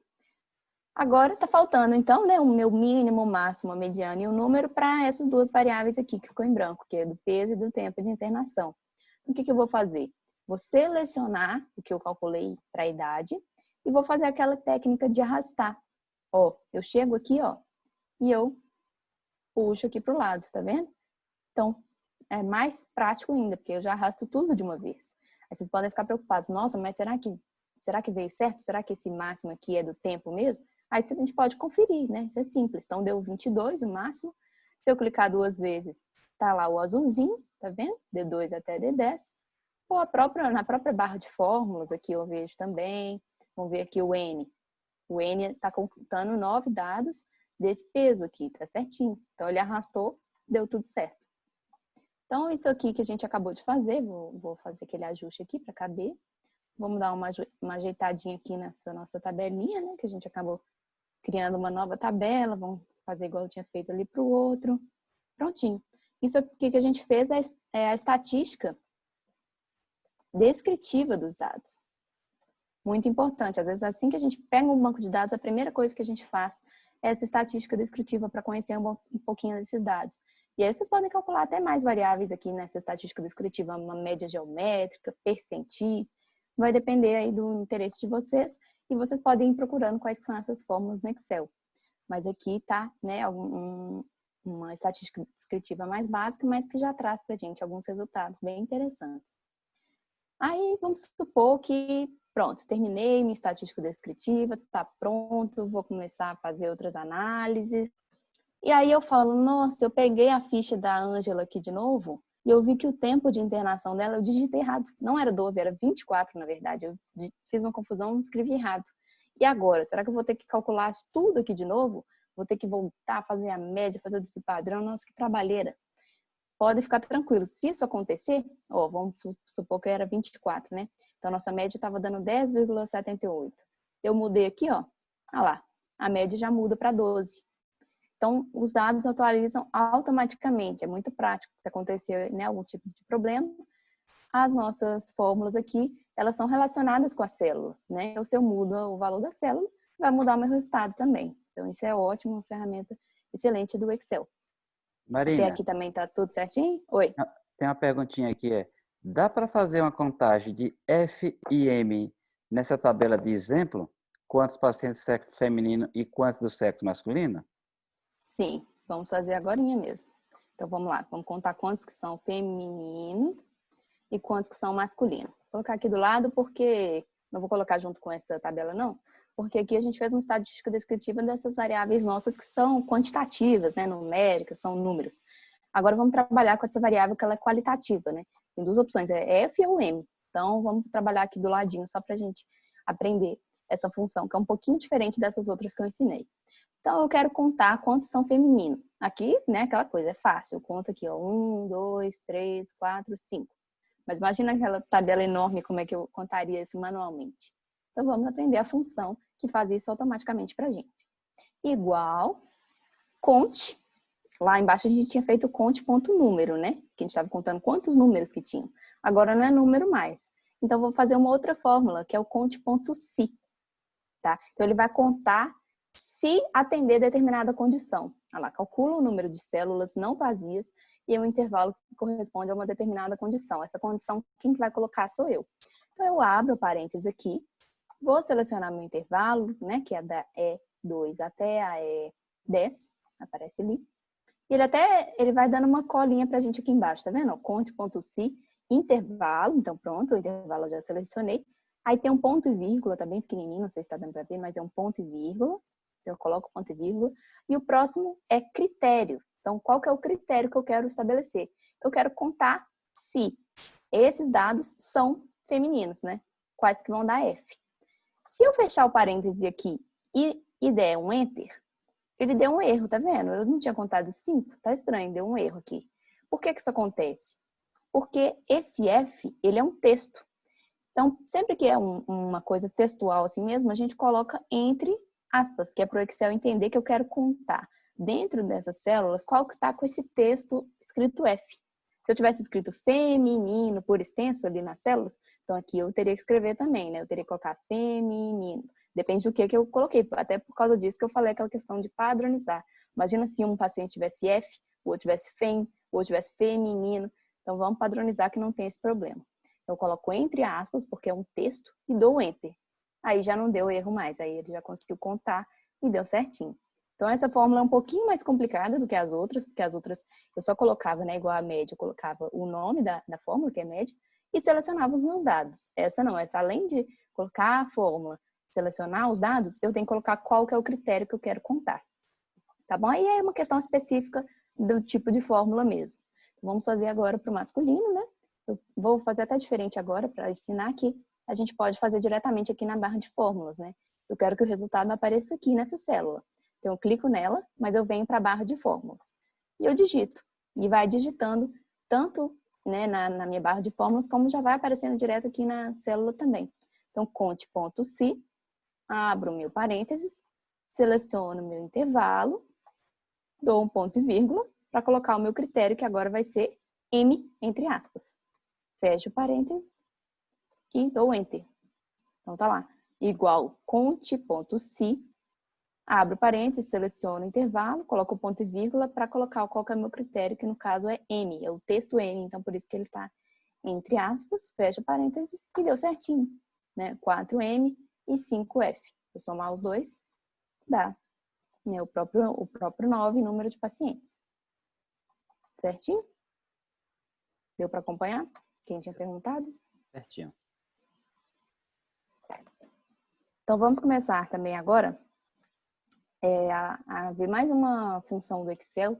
Agora, tá faltando, então, né, o meu mínimo, o máximo, a mediana e o número para essas duas variáveis aqui que ficou em branco, que é do peso e do tempo de internação. Então, o que eu vou fazer? Vou selecionar o que eu calculei para a idade e vou fazer aquela técnica de arrastar. Ó, eu chego aqui, ó, e eu puxo aqui pro lado, tá vendo? Então, é mais prático ainda, porque eu já arrasto tudo de uma vez. Aí vocês podem ficar preocupados. Nossa, mas será que veio certo? Será que esse máximo aqui é do tempo mesmo? Aí a gente pode conferir, né? Isso é simples. Então, deu 22 o máximo. Se eu clicar 2 vezes, tá lá o azulzinho, tá vendo? D2 até D10. Ou na própria barra de fórmulas aqui eu vejo também. Vamos ver aqui o N. O N está contando 9 dados desse peso aqui, tá certinho. Então, ele arrastou, deu tudo certo. Então, isso aqui que a gente acabou de fazer, vou fazer aquele ajuste aqui para caber. Vamos dar uma ajeitadinha aqui nessa nossa tabelinha, né? Que a gente acabou criando uma nova tabela. Vamos fazer igual eu tinha feito ali para o outro. Prontinho. Isso aqui que a gente fez é a estatística descritiva dos dados. Muito importante. Às vezes, assim que a gente pega um banco de dados, a primeira coisa que a gente faz é essa estatística descritiva para conhecer um pouquinho desses dados. E aí vocês podem calcular até mais variáveis aqui nessa estatística descritiva, uma média geométrica, percentis. Vai depender aí do interesse de vocês e vocês podem ir procurando quais são essas fórmulas no Excel. Mas aqui tá, né, uma estatística descritiva mais básica, mas que já traz pra gente alguns resultados bem interessantes. Aí vamos supor que, pronto, terminei minha estatística descritiva, tá pronto, vou começar a fazer outras análises. E aí eu falo, nossa, eu peguei a ficha da Ângela aqui de novo e eu vi que o tempo de internação dela eu digitei errado. Não era 12, era 24, na verdade. Eu fiz uma confusão, escrevi errado. E agora? Será que eu vou ter que calcular tudo aqui de novo? Vou ter que voltar a fazer a média, fazer o desvio padrão? Nossa, que trabalheira. Pode ficar tranquilo. Se isso acontecer, ó, vamos supor que era 24, né? Então, nossa média estava dando 10,78. Eu mudei aqui, ó. Olha lá. A média já muda para 12. Então, os dados atualizam automaticamente. É muito prático. Se acontecer, né, algum tipo de problema, as nossas fórmulas aqui, elas são relacionadas com a célula, né? Então, se eu mudo o valor da célula, vai mudar o meu resultado também. Então, isso é ótimo, uma ferramenta excelente do Excel. Até Marina, aqui também tá tudo certinho? Oi. tem uma perguntinha aqui, dá para fazer uma contagem de F e M nessa tabela de exemplo? Quantos pacientes do sexo feminino e quantos do sexo masculino? Sim, vamos fazer agorinha mesmo. Então, vamos lá. Vamos contar quantos que são femininos e quantos que são masculinos. Vou colocar aqui do lado porque... Não vou colocar junto com essa tabela, não. Porque aqui a gente fez uma estatística descritiva dessas variáveis nossas que são quantitativas, né? Numéricas, são números. Agora vamos trabalhar com essa variável que ela é qualitativa, né? Tem duas opções, é F ou M. Então, vamos trabalhar aqui do ladinho só para a gente aprender essa função, que é um pouquinho diferente dessas outras que eu ensinei. Então, eu quero contar quantos são femininos. Aqui, né, aquela coisa, é fácil. Eu conto aqui, ó, 1, 2, 3, 4, 5. Mas imagina aquela tabela enorme, como é que eu contaria isso manualmente. Então, vamos aprender a função que faz isso automaticamente para a gente. Igual, conte. Lá embaixo a gente tinha feito conte.número, né? Que a gente estava contando quantos números que tinham. Agora não é número mais. Então, eu vou fazer uma outra fórmula, que é o conte.se. Tá? Então, ele vai contar se atender determinada condição. Olha lá, calcula o número de células não vazias e o intervalo que corresponde a uma determinada condição. Essa condição, quem vai colocar sou eu. Então, eu abro o parênteses aqui, vou selecionar meu intervalo, né, que é da E2 até a E10, aparece ali. E ele vai dando uma colinha pra gente aqui embaixo, tá vendo? Conte.se, intervalo, então pronto, o intervalo eu já selecionei. Aí tem um ponto e vírgula, tá bem pequenininho, não sei se tá dando pra ver, mas é um ponto e vírgula. Eu coloco ponto e vírgula. E o próximo é critério. Então, qual que é o critério que eu quero estabelecer? Eu quero contar se esses dados são femininos, né? Quais que vão dar F. Se eu fechar o parêntese aqui e der um Enter, ele deu um erro, tá vendo? Eu não tinha contado 5, tá estranho, deu um erro aqui. Por que que isso acontece? Porque esse F, ele é um texto. Então, sempre que é uma coisa textual assim mesmo, a gente coloca entre aspas, que é para o Excel entender que eu quero contar dentro dessas células qual que está com esse texto escrito F. Se eu tivesse escrito feminino por extenso ali nas células, então aqui eu teria que escrever também, né? Eu teria que colocar feminino. Depende do que eu coloquei, até por causa disso que eu falei aquela questão de padronizar. Imagina se um paciente tivesse F, o outro tivesse fem, o outro tivesse feminino. Então vamos padronizar que não tem esse problema. Eu coloco entre aspas, porque é um texto, e dou Enter. Aí já não deu erro mais, aí ele já conseguiu contar e deu certinho. Então essa fórmula é um pouquinho mais complicada do que as outras, porque as outras eu só colocava, né, igual a média, eu colocava o nome da fórmula, que é média, e selecionava os meus dados. Essa não, essa além de colocar a fórmula, selecionar os dados, eu tenho que colocar qual que é o critério que eu quero contar. Tá bom? Aí é uma questão específica do tipo de fórmula mesmo. Vamos fazer agora para o masculino, né? Eu vou fazer até diferente agora para ensinar aqui. A gente pode fazer diretamente aqui na barra de fórmulas, né? Eu quero que o resultado apareça aqui nessa célula. Então, eu clico nela, mas eu venho para a barra de fórmulas. E eu digito. E vai digitando tanto, né, na minha barra de fórmulas, como já vai aparecendo direto aqui na célula também. Então, conte.se, abro meu parênteses, seleciono meu intervalo, dou um ponto e vírgula para colocar o meu critério, que agora vai ser M, entre aspas. Fecho o parênteses e dou Enter. Então, tá lá. Igual conte.se, abro parênteses, seleciono o intervalo, coloco o ponto e vírgula para colocar qual que é o meu critério, que no caso é M, é o texto M, então por isso que ele tá entre aspas, fecho parênteses e deu certinho, né? 4M e 5F. Se eu somar os dois, dá, né, o próprio 9 número de pacientes. Certinho? Deu para acompanhar? Quem tinha perguntado? Certinho. Então, vamos começar também agora a ver mais uma função do Excel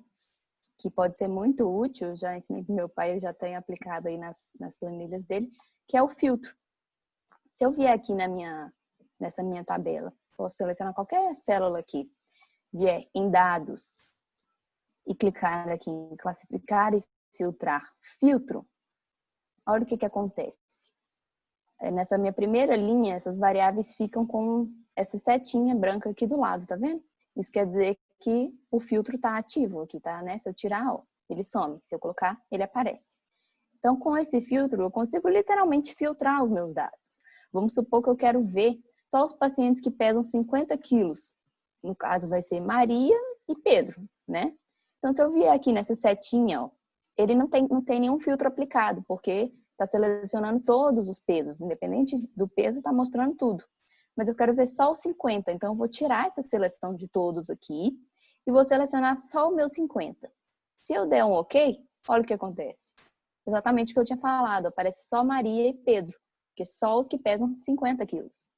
que pode ser muito útil, já ensinei para meu pai, eu já tenho aplicado aí nas planilhas dele, que é o filtro. Se eu vier aqui nessa minha tabela, posso selecionar qualquer célula aqui, vier em dados e clicar aqui em classificar e filtrar filtro, olha o que acontece. Nessa minha primeira linha, essas variáveis ficam com essa setinha branca aqui do lado, tá vendo? Isso quer dizer que o filtro está ativo aqui, tá? Né? Se eu tirar, ó, ele some. Se eu colocar, ele aparece. Então, com esse filtro, eu consigo literalmente filtrar os meus dados. Vamos supor que eu quero ver só os pacientes que pesam 50 quilos. No caso, vai ser Maria e Pedro, né? Então, se eu vier aqui nessa setinha, ó, ele não tem nenhum filtro aplicado, porque está selecionando todos os pesos. Independente do peso, está mostrando tudo. Mas eu quero ver só os 50, então eu vou tirar essa seleção de todos aqui e vou selecionar só o meu 50. Se eu der um OK, olha o que acontece. Exatamente o que eu tinha falado, aparece só Maria e Pedro, que é só os que pesam 50 quilos.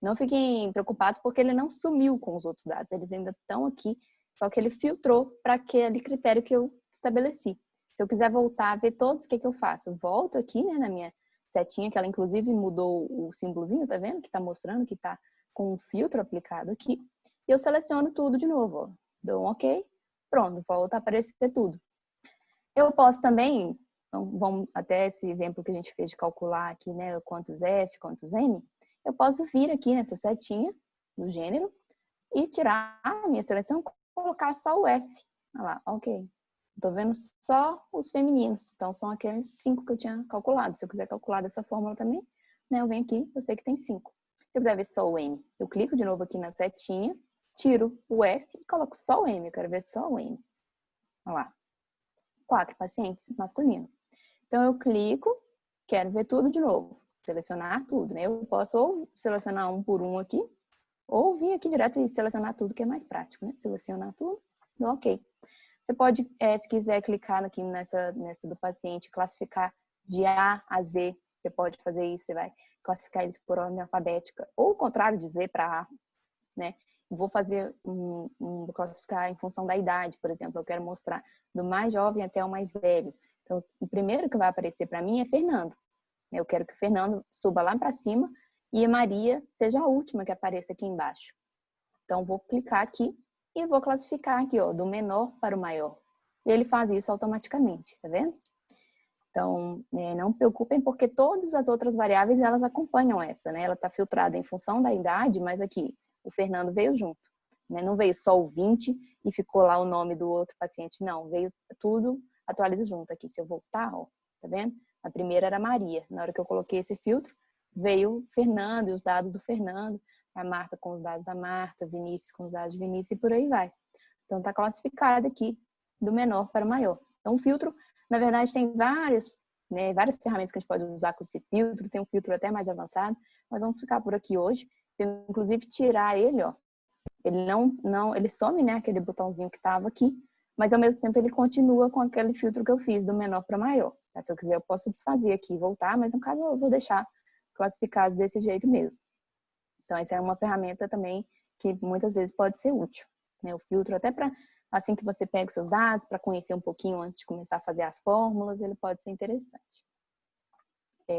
Não fiquem preocupados porque ele não sumiu com os outros dados, eles ainda estão aqui, só que ele filtrou para aquele critério que eu estabeleci. Se eu quiser voltar a ver todos, o que eu faço? Eu volto aqui, né, na minha setinha, que ela inclusive mudou o símbolozinho, tá vendo? Que tá mostrando que tá com um filtro aplicado aqui. E eu seleciono tudo de novo, ó. Dou um OK, pronto, volta a aparecer tudo. Eu posso também, então, vamos até esse exemplo que a gente fez de calcular aqui, né, quantos F, quantos M, eu posso vir aqui nessa setinha do gênero e tirar a minha seleção, colocar só o F. Olha lá, OK. Estou vendo só os femininos, então são aqueles 5 que eu tinha calculado. Se eu quiser calcular dessa fórmula também, né, eu venho aqui, eu sei que tem 5. Se eu quiser ver só o M, eu clico de novo aqui na setinha, tiro o F e coloco só o M, eu quero ver só o M. Olha lá, 4 pacientes masculinos. Então eu clico, quero ver tudo de novo, selecionar tudo, né? Eu posso ou selecionar um por um aqui, ou vir aqui direto e selecionar tudo, que é mais prático, né? Selecionar tudo, dou OK. Você pode, se quiser, clicar aqui nessa do paciente, classificar de A a Z. Você pode fazer isso, você vai classificar eles por ordem alfabética. Ou o contrário, de Z para A, né? Vou fazer, vou classificar em função da idade, por exemplo. Eu quero mostrar do mais jovem até o mais velho. Então, o primeiro que vai aparecer para mim é Fernando. Eu quero que o Fernando suba lá para cima e a Maria seja a última que apareça aqui embaixo. Então, vou clicar aqui e vou classificar aqui, ó, do menor para o maior. E ele faz isso automaticamente, tá vendo? Então, não se preocupem porque todas as outras variáveis, elas acompanham essa, né? Ela está filtrada em função da idade, mas aqui, o Fernando veio junto, né? Não veio só o 20 e ficou lá o nome do outro paciente, não. Veio tudo, atualiza junto aqui. Se eu voltar, ó, tá vendo? A primeira era Maria. Na hora que eu coloquei esse filtro, veio o Fernando e os dados do Fernando. A Marta com os dados da Marta, Vinícius com os dados de Vinícius e por aí vai. Então, está classificado aqui do menor para o maior. Então, o filtro, na verdade, tem várias ferramentas que a gente pode usar com esse filtro. Tem um filtro até mais avançado, mas vamos ficar por aqui hoje. Tem, inclusive, tirar ele, ó. Ele ele some, né, aquele botãozinho que estava aqui, mas ao mesmo tempo ele continua com aquele filtro que eu fiz do menor para maior. Se eu quiser, eu posso desfazer aqui e voltar, mas no caso eu vou deixar classificado desse jeito mesmo. Então, essa é uma ferramenta também que muitas vezes pode ser útil, né? O filtro, até para, assim que você pega os seus dados, para conhecer um pouquinho antes de começar a fazer as fórmulas, ele pode ser interessante.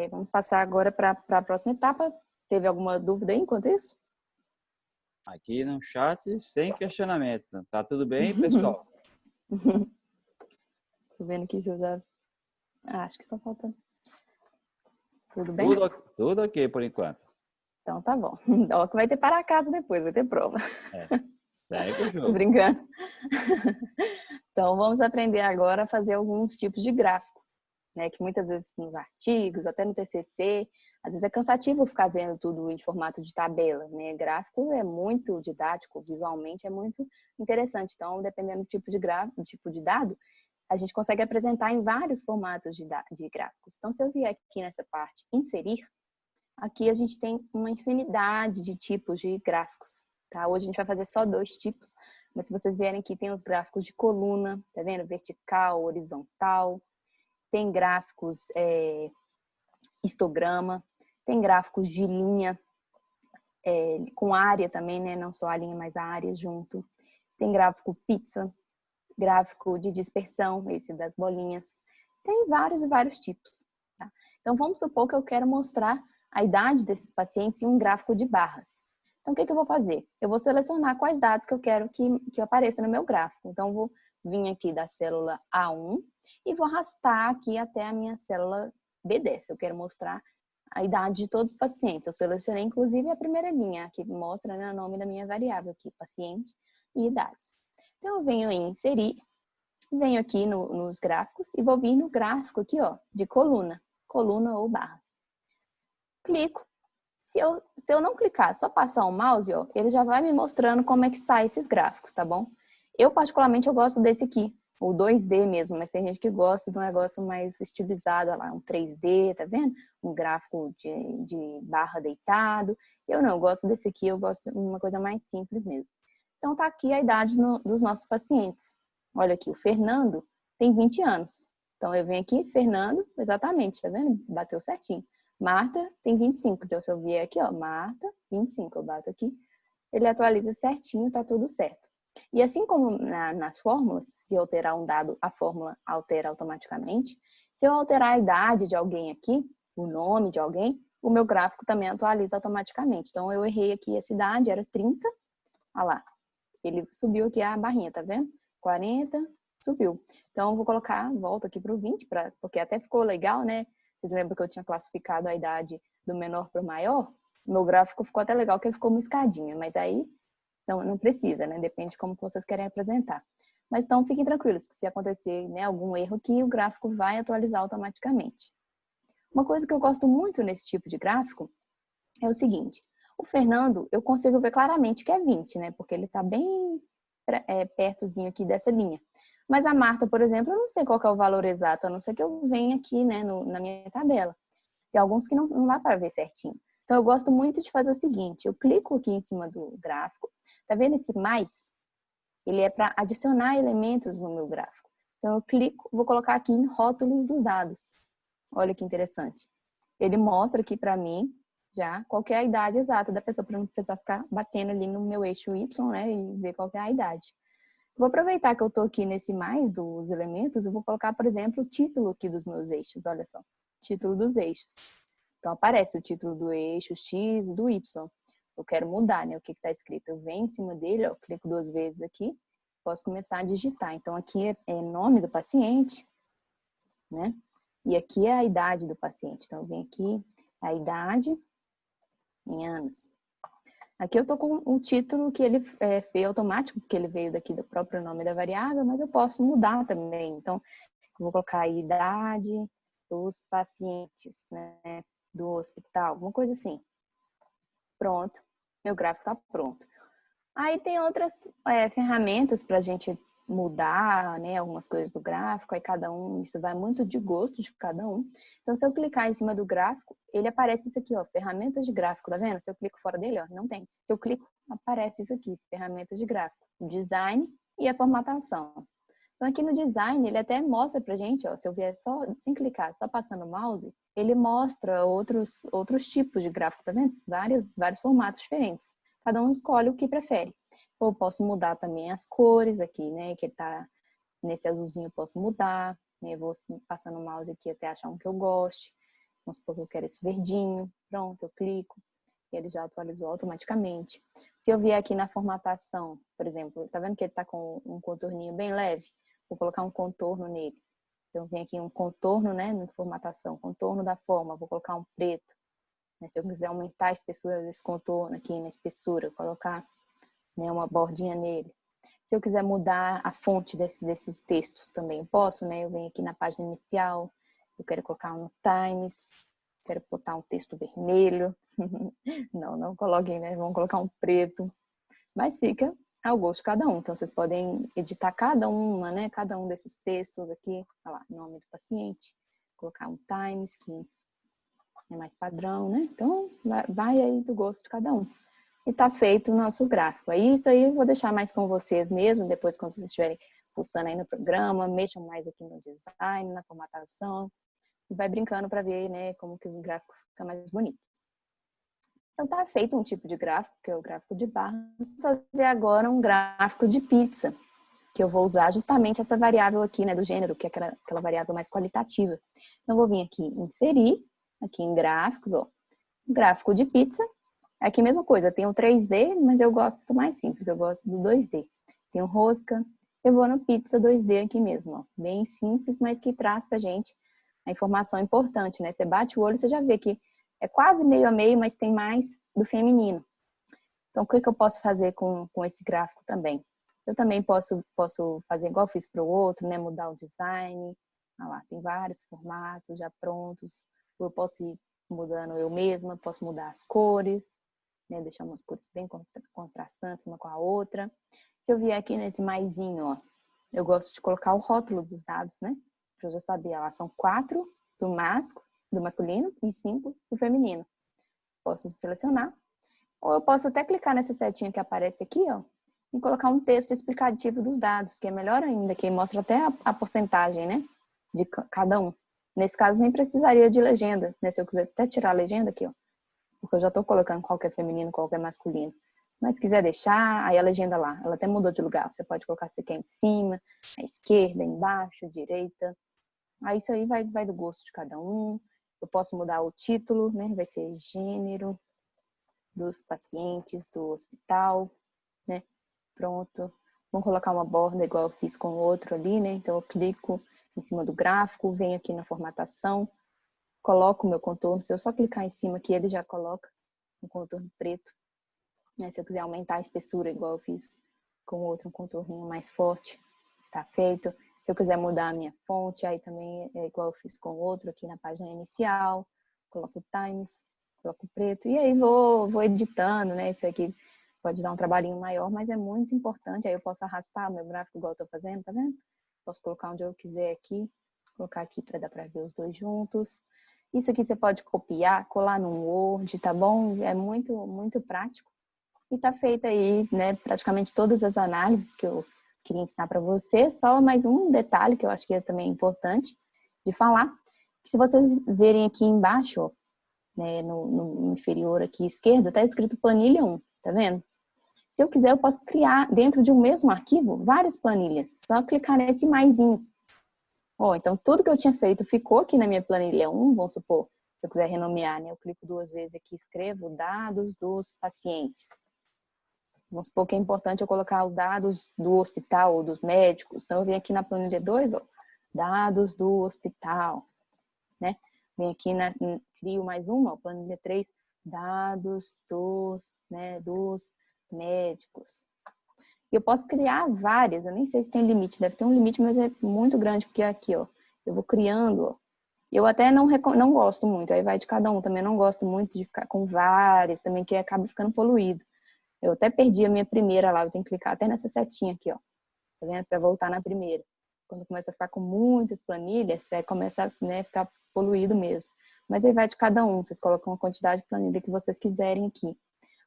Vamos passar agora para a próxima etapa. Teve alguma dúvida aí enquanto isso? Aqui no chat, sem questionamento. Tá tudo bem, pessoal? Tô vendo aqui se eu já... acho que só falta... Tudo bem? Tudo ok por enquanto. Então tá bom. Então, vai ter para casa depois, vai ter prova. Segue o jogo. Tô brincando. Então vamos aprender agora a fazer alguns tipos de gráfico, né? Que muitas vezes nos artigos, até no TCC, às vezes é cansativo ficar vendo tudo em formato de tabela, né? Gráfico é muito didático, visualmente é muito interessante. Então, dependendo do tipo de gráfico, do tipo de dado, a gente consegue apresentar em vários formatos de gráficos. Então, se eu vier aqui nessa parte, inserir, aqui a gente tem uma infinidade de tipos de gráficos, tá? Hoje a gente vai fazer só 2 tipos, mas se vocês vierem aqui, tem os gráficos de coluna, tá vendo? Vertical, horizontal, tem gráficos histograma, tem gráficos de linha, com área também, né? Não só a linha, mas a área junto. Tem gráfico pizza, gráfico de dispersão, esse das bolinhas. Tem vários e vários tipos. Tá? Então, vamos supor que eu quero mostrar a idade desses pacientes em um gráfico de barras. Então, o que eu vou fazer? Eu vou selecionar quais dados que eu quero que apareça no meu gráfico. Então, eu vou vir aqui da célula A1 e vou arrastar aqui até a minha célula B10. Eu quero mostrar a idade de todos os pacientes. Eu selecionei, inclusive, a primeira linha, que mostra, né, o nome da minha variável aqui, paciente e idades. Então, eu venho em inserir, venho aqui nos gráficos e vou vir no gráfico aqui, ó, de coluna ou barras. Clico. Se eu não clicar, só passar o mouse, ó, ele já vai me mostrando como é que sai esses gráficos, tá bom? Eu, particularmente, eu gosto desse aqui, o 2D mesmo, mas tem gente que gosta de um negócio mais estilizado, olha lá, um 3D, tá vendo? Um gráfico de barra deitado. Eu não, eu gosto desse aqui, eu gosto de uma coisa mais simples mesmo. Então, tá aqui a idade dos nossos pacientes. Olha aqui, o Fernando tem 20 anos. Então, eu venho aqui, Fernando, exatamente, tá vendo? Bateu certinho. Marta tem 25, então se eu vier aqui, ó, Marta, 25, eu bato aqui, ele atualiza certinho, tá tudo certo. E assim como nas fórmulas, se eu alterar um dado, a fórmula altera automaticamente. Se eu alterar a idade de alguém aqui, o nome de alguém, o meu gráfico também atualiza automaticamente. Então, eu errei aqui, essa idade era 30, olha lá, ele subiu aqui a barrinha, tá vendo? 40, subiu. Então, eu vou colocar, volto aqui pro 20, porque até ficou legal, né? Vocês lembram que eu tinha classificado a idade do menor para o maior? Meu gráfico ficou até legal, que ele ficou uma escadinha, mas aí não precisa, né? Depende de como vocês querem apresentar. Mas então fiquem tranquilos, que se acontecer, né, algum erro aqui, o gráfico vai atualizar automaticamente. Uma coisa que eu gosto muito nesse tipo de gráfico é o seguinte: o Fernando, eu consigo ver claramente que é 20, né? Porque ele está bem pertozinho aqui dessa linha. Mas a Marta, por exemplo, eu não sei qual que é o valor exato, a não ser que eu venha aqui, né, na minha tabela. Tem alguns que não dá para ver certinho. Então, eu gosto muito de fazer o seguinte: eu clico aqui em cima do gráfico. Tá vendo esse mais? Ele é para adicionar elementos no meu gráfico. Então, eu clico, vou colocar aqui em rótulos dos dados. Olha que interessante. Ele mostra aqui para mim já qual que é a idade exata da pessoa, para não precisar ficar batendo ali no meu eixo Y, né, e ver qual que é a idade. Vou aproveitar que eu estou aqui nesse mais dos elementos, eu vou colocar, por exemplo, o título aqui dos meus eixos, olha só, título dos eixos. Então, aparece o título do eixo X e do Y. Eu quero mudar, né, o que está escrito. Eu venho em cima dele, ó, clico 2 vezes aqui, posso começar a digitar. Então, aqui é nome do paciente, né, e aqui é a idade do paciente. Então, eu venho aqui, a idade em anos. Aqui eu estou com um título que ele veio automático, porque ele veio daqui do próprio nome da variável, mas eu posso mudar também. Então, eu vou colocar a idade dos pacientes, né, do hospital, alguma coisa assim. Pronto, meu gráfico está pronto. Aí tem outras ferramentas para a gente mudar, né, algumas coisas do gráfico, aí cada um, isso vai muito de gosto de cada um. Então, se eu clicar em cima do gráfico, ele aparece isso aqui, ó, ferramentas de gráfico, tá vendo? Se eu clico fora dele, ó, não tem. Se eu clico, aparece isso aqui, ferramentas de gráfico, design e a formatação. Então, aqui no design, ele até mostra pra gente, ó, se eu vier só, sem clicar, só passando o mouse, ele mostra outros tipos de gráfico, tá vendo? Vários formatos diferentes. Cada um escolhe o que prefere. Ou posso mudar também as cores aqui, né? Que tá nesse azulzinho, eu posso mudar. Né? Vou passando o mouse aqui até achar um que eu goste. Vamos supor que eu quero esse verdinho. Pronto, eu clico. E ele já atualizou automaticamente. Se eu vier aqui na formatação, por exemplo, tá vendo que ele tá com um contorninho bem leve? Vou colocar um contorno nele. Então, vem aqui um contorno, né? Na formatação, contorno da forma. Vou colocar um preto. Se eu quiser aumentar a espessura desse contorno aqui na espessura, colocar, né, uma bordinha nele. Se eu quiser mudar a fonte desses textos também posso, né? Eu venho aqui na página inicial, eu quero colocar um Times, quero botar um texto vermelho. Não coloquem, né? Vamos colocar um preto. Mas fica ao gosto de cada um. Então, vocês podem editar cada uma, né? Cada um desses textos aqui. Olha lá, nome do paciente. Colocar um Times, que é mais padrão, né? Então, vai aí do gosto de cada um. E tá feito o nosso gráfico. Aí, isso aí eu vou deixar mais com vocês mesmo, depois quando vocês estiverem pulsando aí no programa, mexam mais aqui no design, na formatação, e vai brincando para ver, né, como que o gráfico fica mais bonito. Então, tá feito um tipo de gráfico, que é o gráfico de barras. Vamos fazer agora um gráfico de pizza. que eu vou usar justamente essa variável aqui, né, do gênero, que é aquela variável mais qualitativa. Então, eu vou vir aqui inserir, aqui em gráficos, ó, gráfico de pizza. Aqui, mesma coisa, tem o 3D, mas eu gosto do mais simples, eu gosto do 2D. Tem o rosca, eu vou no pizza 2D aqui mesmo, ó, bem simples, mas que traz pra gente a informação importante, né? Você bate o olho, você já vê que é quase meio a meio, mas tem mais do feminino. Então, o que eu posso fazer com esse gráfico também? Eu também posso fazer igual eu fiz para o outro, né? Mudar o design. Ah lá, tem vários formatos já prontos. Eu posso ir mudando eu mesma, posso mudar as cores, né? Deixar umas cores bem contrastantes uma com a outra. Se eu vier aqui nesse maisinho, ó, eu gosto de colocar o rótulo dos dados, né? Para eu já saber, lá são 4 do masculino e 5 do feminino. Posso selecionar. Ou eu posso até clicar nessa setinha que aparece aqui, ó, e colocar um texto explicativo dos dados, que é melhor ainda, que mostra até a porcentagem, né, de cada um. Nesse caso, nem precisaria de legenda, né, se eu quiser até tirar a legenda aqui, ó, porque eu já estou colocando qual que é feminino, qual que é masculino. Mas se quiser deixar, aí a legenda lá, ela até mudou de lugar. Você pode colocar se quer em cima, à esquerda, embaixo, direita. Aí isso aí vai do gosto de cada um. Eu posso mudar o título, né, vai ser gênero dos pacientes do hospital, né? Pronto. Vamos colocar uma borda igual eu fiz com o outro ali, né? Então eu clico em cima do gráfico, venho aqui na formatação, coloco o meu contorno. Se eu só clicar em cima aqui, ele já coloca um contorno preto, né? Se eu quiser aumentar a espessura igual eu fiz com o outro, um contorninho mais forte, tá feito. Se eu quiser mudar a minha fonte, aí também é igual eu fiz com o outro aqui na página inicial, coloco o Times, coloco preto, e aí vou editando, né? Isso aqui pode dar um trabalhinho maior, mas é muito importante. Aí eu posso arrastar o meu gráfico igual eu tô fazendo, tá vendo? Posso colocar onde eu quiser aqui, colocar aqui para dar para ver os dois juntos. Isso aqui você pode copiar, colar no Word, tá bom? É muito prático. E tá feita aí, né, praticamente todas as análises que eu queria ensinar para você. Só mais um detalhe que eu acho que é também importante de falar, que se vocês verem aqui embaixo, ó, né, no inferior aqui esquerdo, tá escrito planilha 1, tá vendo? Se eu quiser, eu posso criar dentro de um mesmo arquivo várias planilhas. Só clicar nesse maisinho. Ó, então tudo que eu tinha feito ficou aqui na minha planilha 1, vamos supor. Se eu quiser renomear, né, eu clico 2 vezes aqui, escrevo dados dos pacientes. Vamos supor que é importante eu colocar os dados do hospital ou dos médicos. Então eu venho aqui na planilha 2, ó, dados do hospital, né? Venho aqui, crio mais uma, ó, planilha 3, dados dos médicos. E eu posso criar várias, eu nem sei se tem limite, deve ter um limite, mas é muito grande, porque aqui, ó, eu vou criando, ó. Eu até não gosto muito, aí vai de cada um, também não gosto muito de ficar com várias, também que acaba ficando poluído. Eu até perdi a minha primeira lá, eu tenho que clicar até nessa setinha aqui, ó, tá vendo? Para voltar na primeira. Quando começa a ficar com muitas planilhas, começa a, né, ficar poluído mesmo. Mas aí vai de cada um, vocês colocam a quantidade de planilha que vocês quiserem aqui.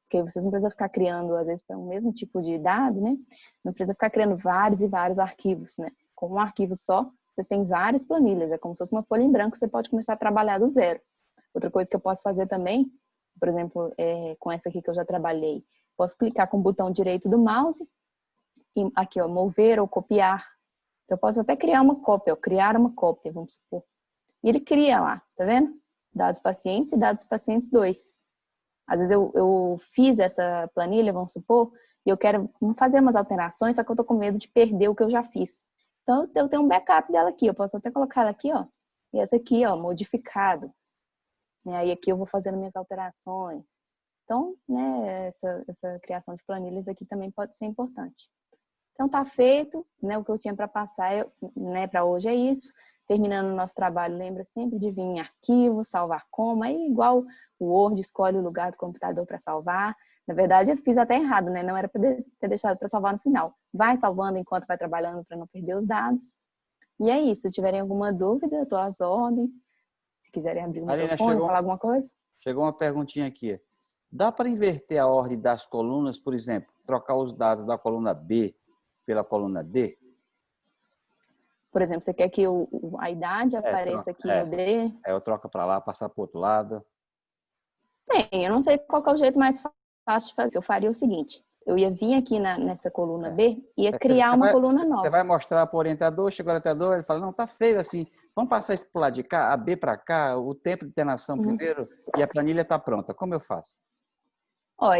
Porque vocês não precisam ficar criando, às vezes, para o mesmo tipo de dado, né? Não precisa ficar criando vários e vários arquivos, né? Com um arquivo só, vocês têm várias planilhas, é como se fosse uma folha em branco, você pode começar a trabalhar do zero. Outra coisa que eu posso fazer também, por exemplo, com essa aqui que eu já trabalhei, posso clicar com o botão direito do mouse, e aqui, ó, mover ou copiar. Então, eu posso até criar uma cópia, ó, criar uma cópia, vamos supor. E ele cria lá, tá vendo? Dados pacientes e dados pacientes 2. Às vezes eu fiz essa planilha, vamos supor, e eu quero fazer umas alterações, só que eu tô com medo de perder o que eu já fiz. Então, eu tenho um backup dela aqui, eu posso até colocar ela aqui, ó, e essa aqui, ó, modificado. E aí aqui eu vou fazendo minhas alterações. Então, né, essa criação de planilhas aqui também pode ser importante. Então, tá feito, né, o que eu tinha para passar, né, para hoje é isso. Terminando o nosso trabalho, lembra sempre de vir em arquivo, salvar como, aí igual o Word, escolhe o lugar do computador para salvar. Na verdade, eu fiz até errado, né? Não era para ter deixado para salvar no final. Vai salvando enquanto vai trabalhando para não perder os dados. E é isso. Se tiverem alguma dúvida, eu estou às ordens. Se quiserem abrir o Marina, microfone, falar alguma coisa. Chegou uma perguntinha aqui. Dá para inverter a ordem das colunas, por exemplo, trocar os dados da coluna B pela coluna D? Por exemplo, você quer que a idade apareça aqui no D? Eu troco para lá, passar para o outro lado. Tem, eu não sei qual que é o jeito mais fácil de fazer. Eu faria o seguinte, eu ia vir aqui nessa coluna B e ia criar uma coluna nova. Você vai mostrar para o orientador, chega o orientador, ele fala, não, tá feio assim, vamos passar isso para o lado de cá, a B para cá, o tempo de internação primeiro e a planilha está pronta. Como eu faço? Ó,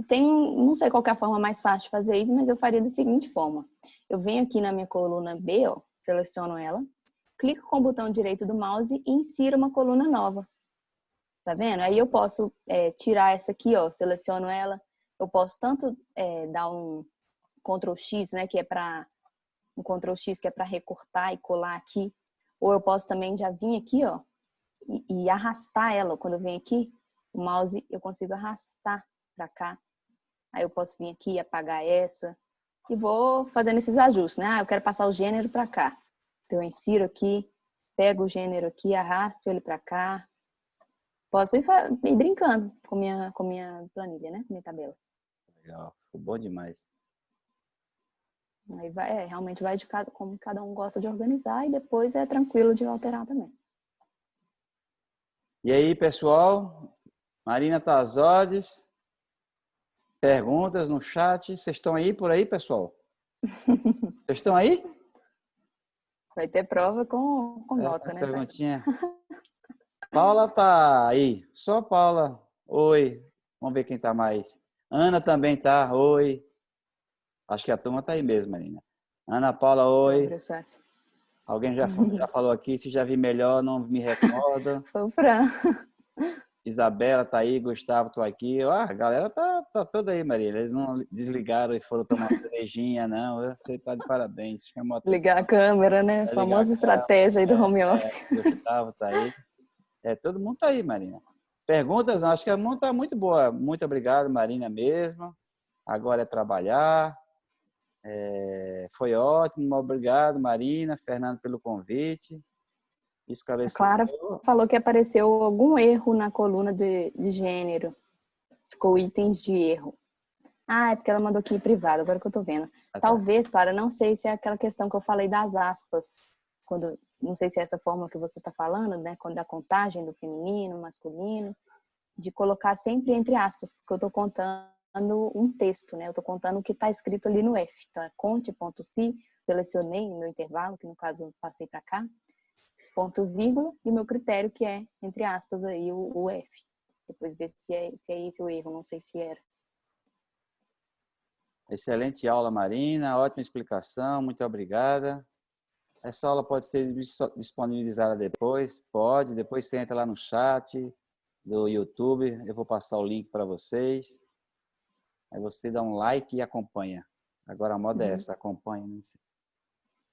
não sei qual que é a forma mais fácil de fazer isso, mas eu faria da seguinte forma. Eu venho aqui na minha coluna B, ó, seleciono ela, clico com o botão direito do mouse e insiro uma coluna nova. Tá vendo? Aí eu posso tirar essa aqui, ó, seleciono ela. Eu posso tanto dar um Ctrl X, né, que é para um Ctrl X que é para recortar e colar aqui, ou eu posso também já vir aqui, ó, e arrastar ela. Quando eu venho aqui, o mouse eu consigo arrastar para cá. Aí eu posso vir aqui e apagar essa e vou fazendo esses ajustes, né? Ah, eu quero passar o gênero para cá. Então eu insiro aqui, pego o gênero aqui, arrasto ele para cá. Posso ir brincando com minha planilha, né? Com minha tabela. Legal, ficou bom demais. Aí realmente vai de como cada um gosta de organizar e depois é tranquilo de alterar também. E aí, pessoal? Marina Tazodes, perguntas no chat. Vocês estão aí por aí, pessoal? Vocês estão aí? Vai ter prova com nota, né? Perguntinha. Paula tá aí. Só Paula. Oi. Vamos ver quem tá mais. Ana também tá. Oi. Acho que a turma tá aí mesmo, Marina. Ana Paula, oi. Alguém já falou aqui. Se já vi melhor, não me recordo. Foi o Fran. Isabela tá aí. Gustavo, tô aqui. A galera tá toda aí, Maria. Eles não desligaram e foram tomar uma cervejinha, não. Você tá de parabéns. Ligar a câmera, né? Famosa estratégia aí do home office. Gustavo tá aí. Todo mundo tá aí, Marina. Perguntas? Não, acho que a mundo tá muito boa. Muito obrigado, Marina, mesmo. Agora é trabalhar. Foi ótimo. Obrigado, Marina, Fernando, pelo convite. A Clara falou que apareceu algum erro na coluna de gênero. Ficou itens de erro. Ah, é porque ela mandou aqui em privado, agora que eu tô vendo. Talvez, Clara, não sei se é aquela questão que eu falei das aspas. Não sei se é essa fórmula que você está falando, né? Quando da contagem do feminino, masculino, de colocar sempre entre aspas, porque eu estou contando um texto, né? Eu estou contando o que está escrito ali no F. Então, é conte.si, selecionei no meu intervalo, que no caso eu passei para cá, ponto vírgula, e o meu critério que é, entre aspas, aí o F. Depois ver se é esse o erro, não sei se era. Excelente aula, Marina. Ótima explicação. Muito obrigada. Essa aula pode ser disponibilizada depois? Pode. Depois você entra lá no chat do YouTube. Eu vou passar o link para vocês. Aí você dá um like e acompanha. Agora a moda é essa, acompanha.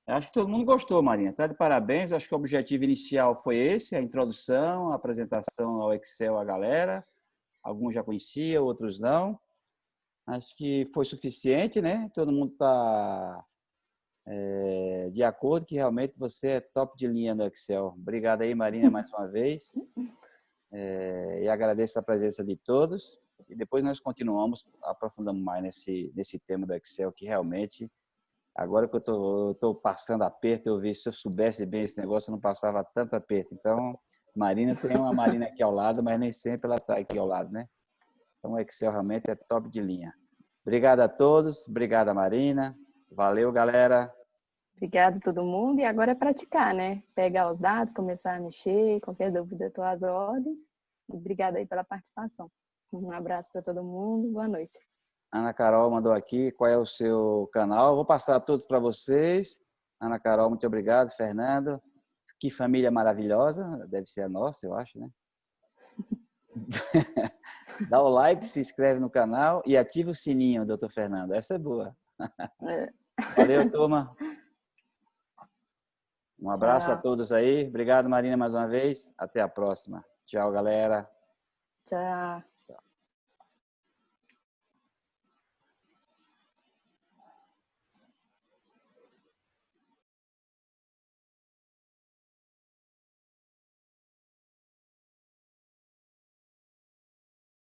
Eu acho que todo mundo gostou, Marina. Tá de parabéns. Eu acho que o objetivo inicial foi esse, a introdução, a apresentação ao Excel à galera. Alguns já conheciam, outros não. Acho que foi suficiente, né? Todo mundo está de acordo que realmente você é top de linha no Excel. Obrigado aí, Marina, mais uma vez. E agradeço a presença de todos. E depois nós continuamos, aprofundando mais nesse tema do Excel, que realmente, agora que eu estou passando aperto, eu vi, se eu soubesse bem esse negócio, eu não passava tanto aperto. Então, Marina tem uma Marina aqui ao lado, mas nem sempre ela está aqui ao lado, né? Então, o Excel realmente é top de linha. Obrigado a todos. Obrigado, Marina. Valeu, galera. Obrigada a todo mundo. E agora é praticar, né? Pegar os dados, começar a mexer. Qualquer dúvida, estou às ordens. E obrigada aí pela participação. Um abraço para todo mundo. Boa noite. Ana Carol mandou aqui qual é o seu canal. Vou passar tudo para vocês. Ana Carol, muito obrigado. Fernando, que família maravilhosa. Deve ser a nossa, eu acho, né? Dá o like, se inscreve no canal e ativa o sininho, doutor Fernando. Essa é boa. Valeu, turma. Um abraço a todos aí. Obrigado, Marina, mais uma vez. Até a próxima. Tchau, galera. Tchau.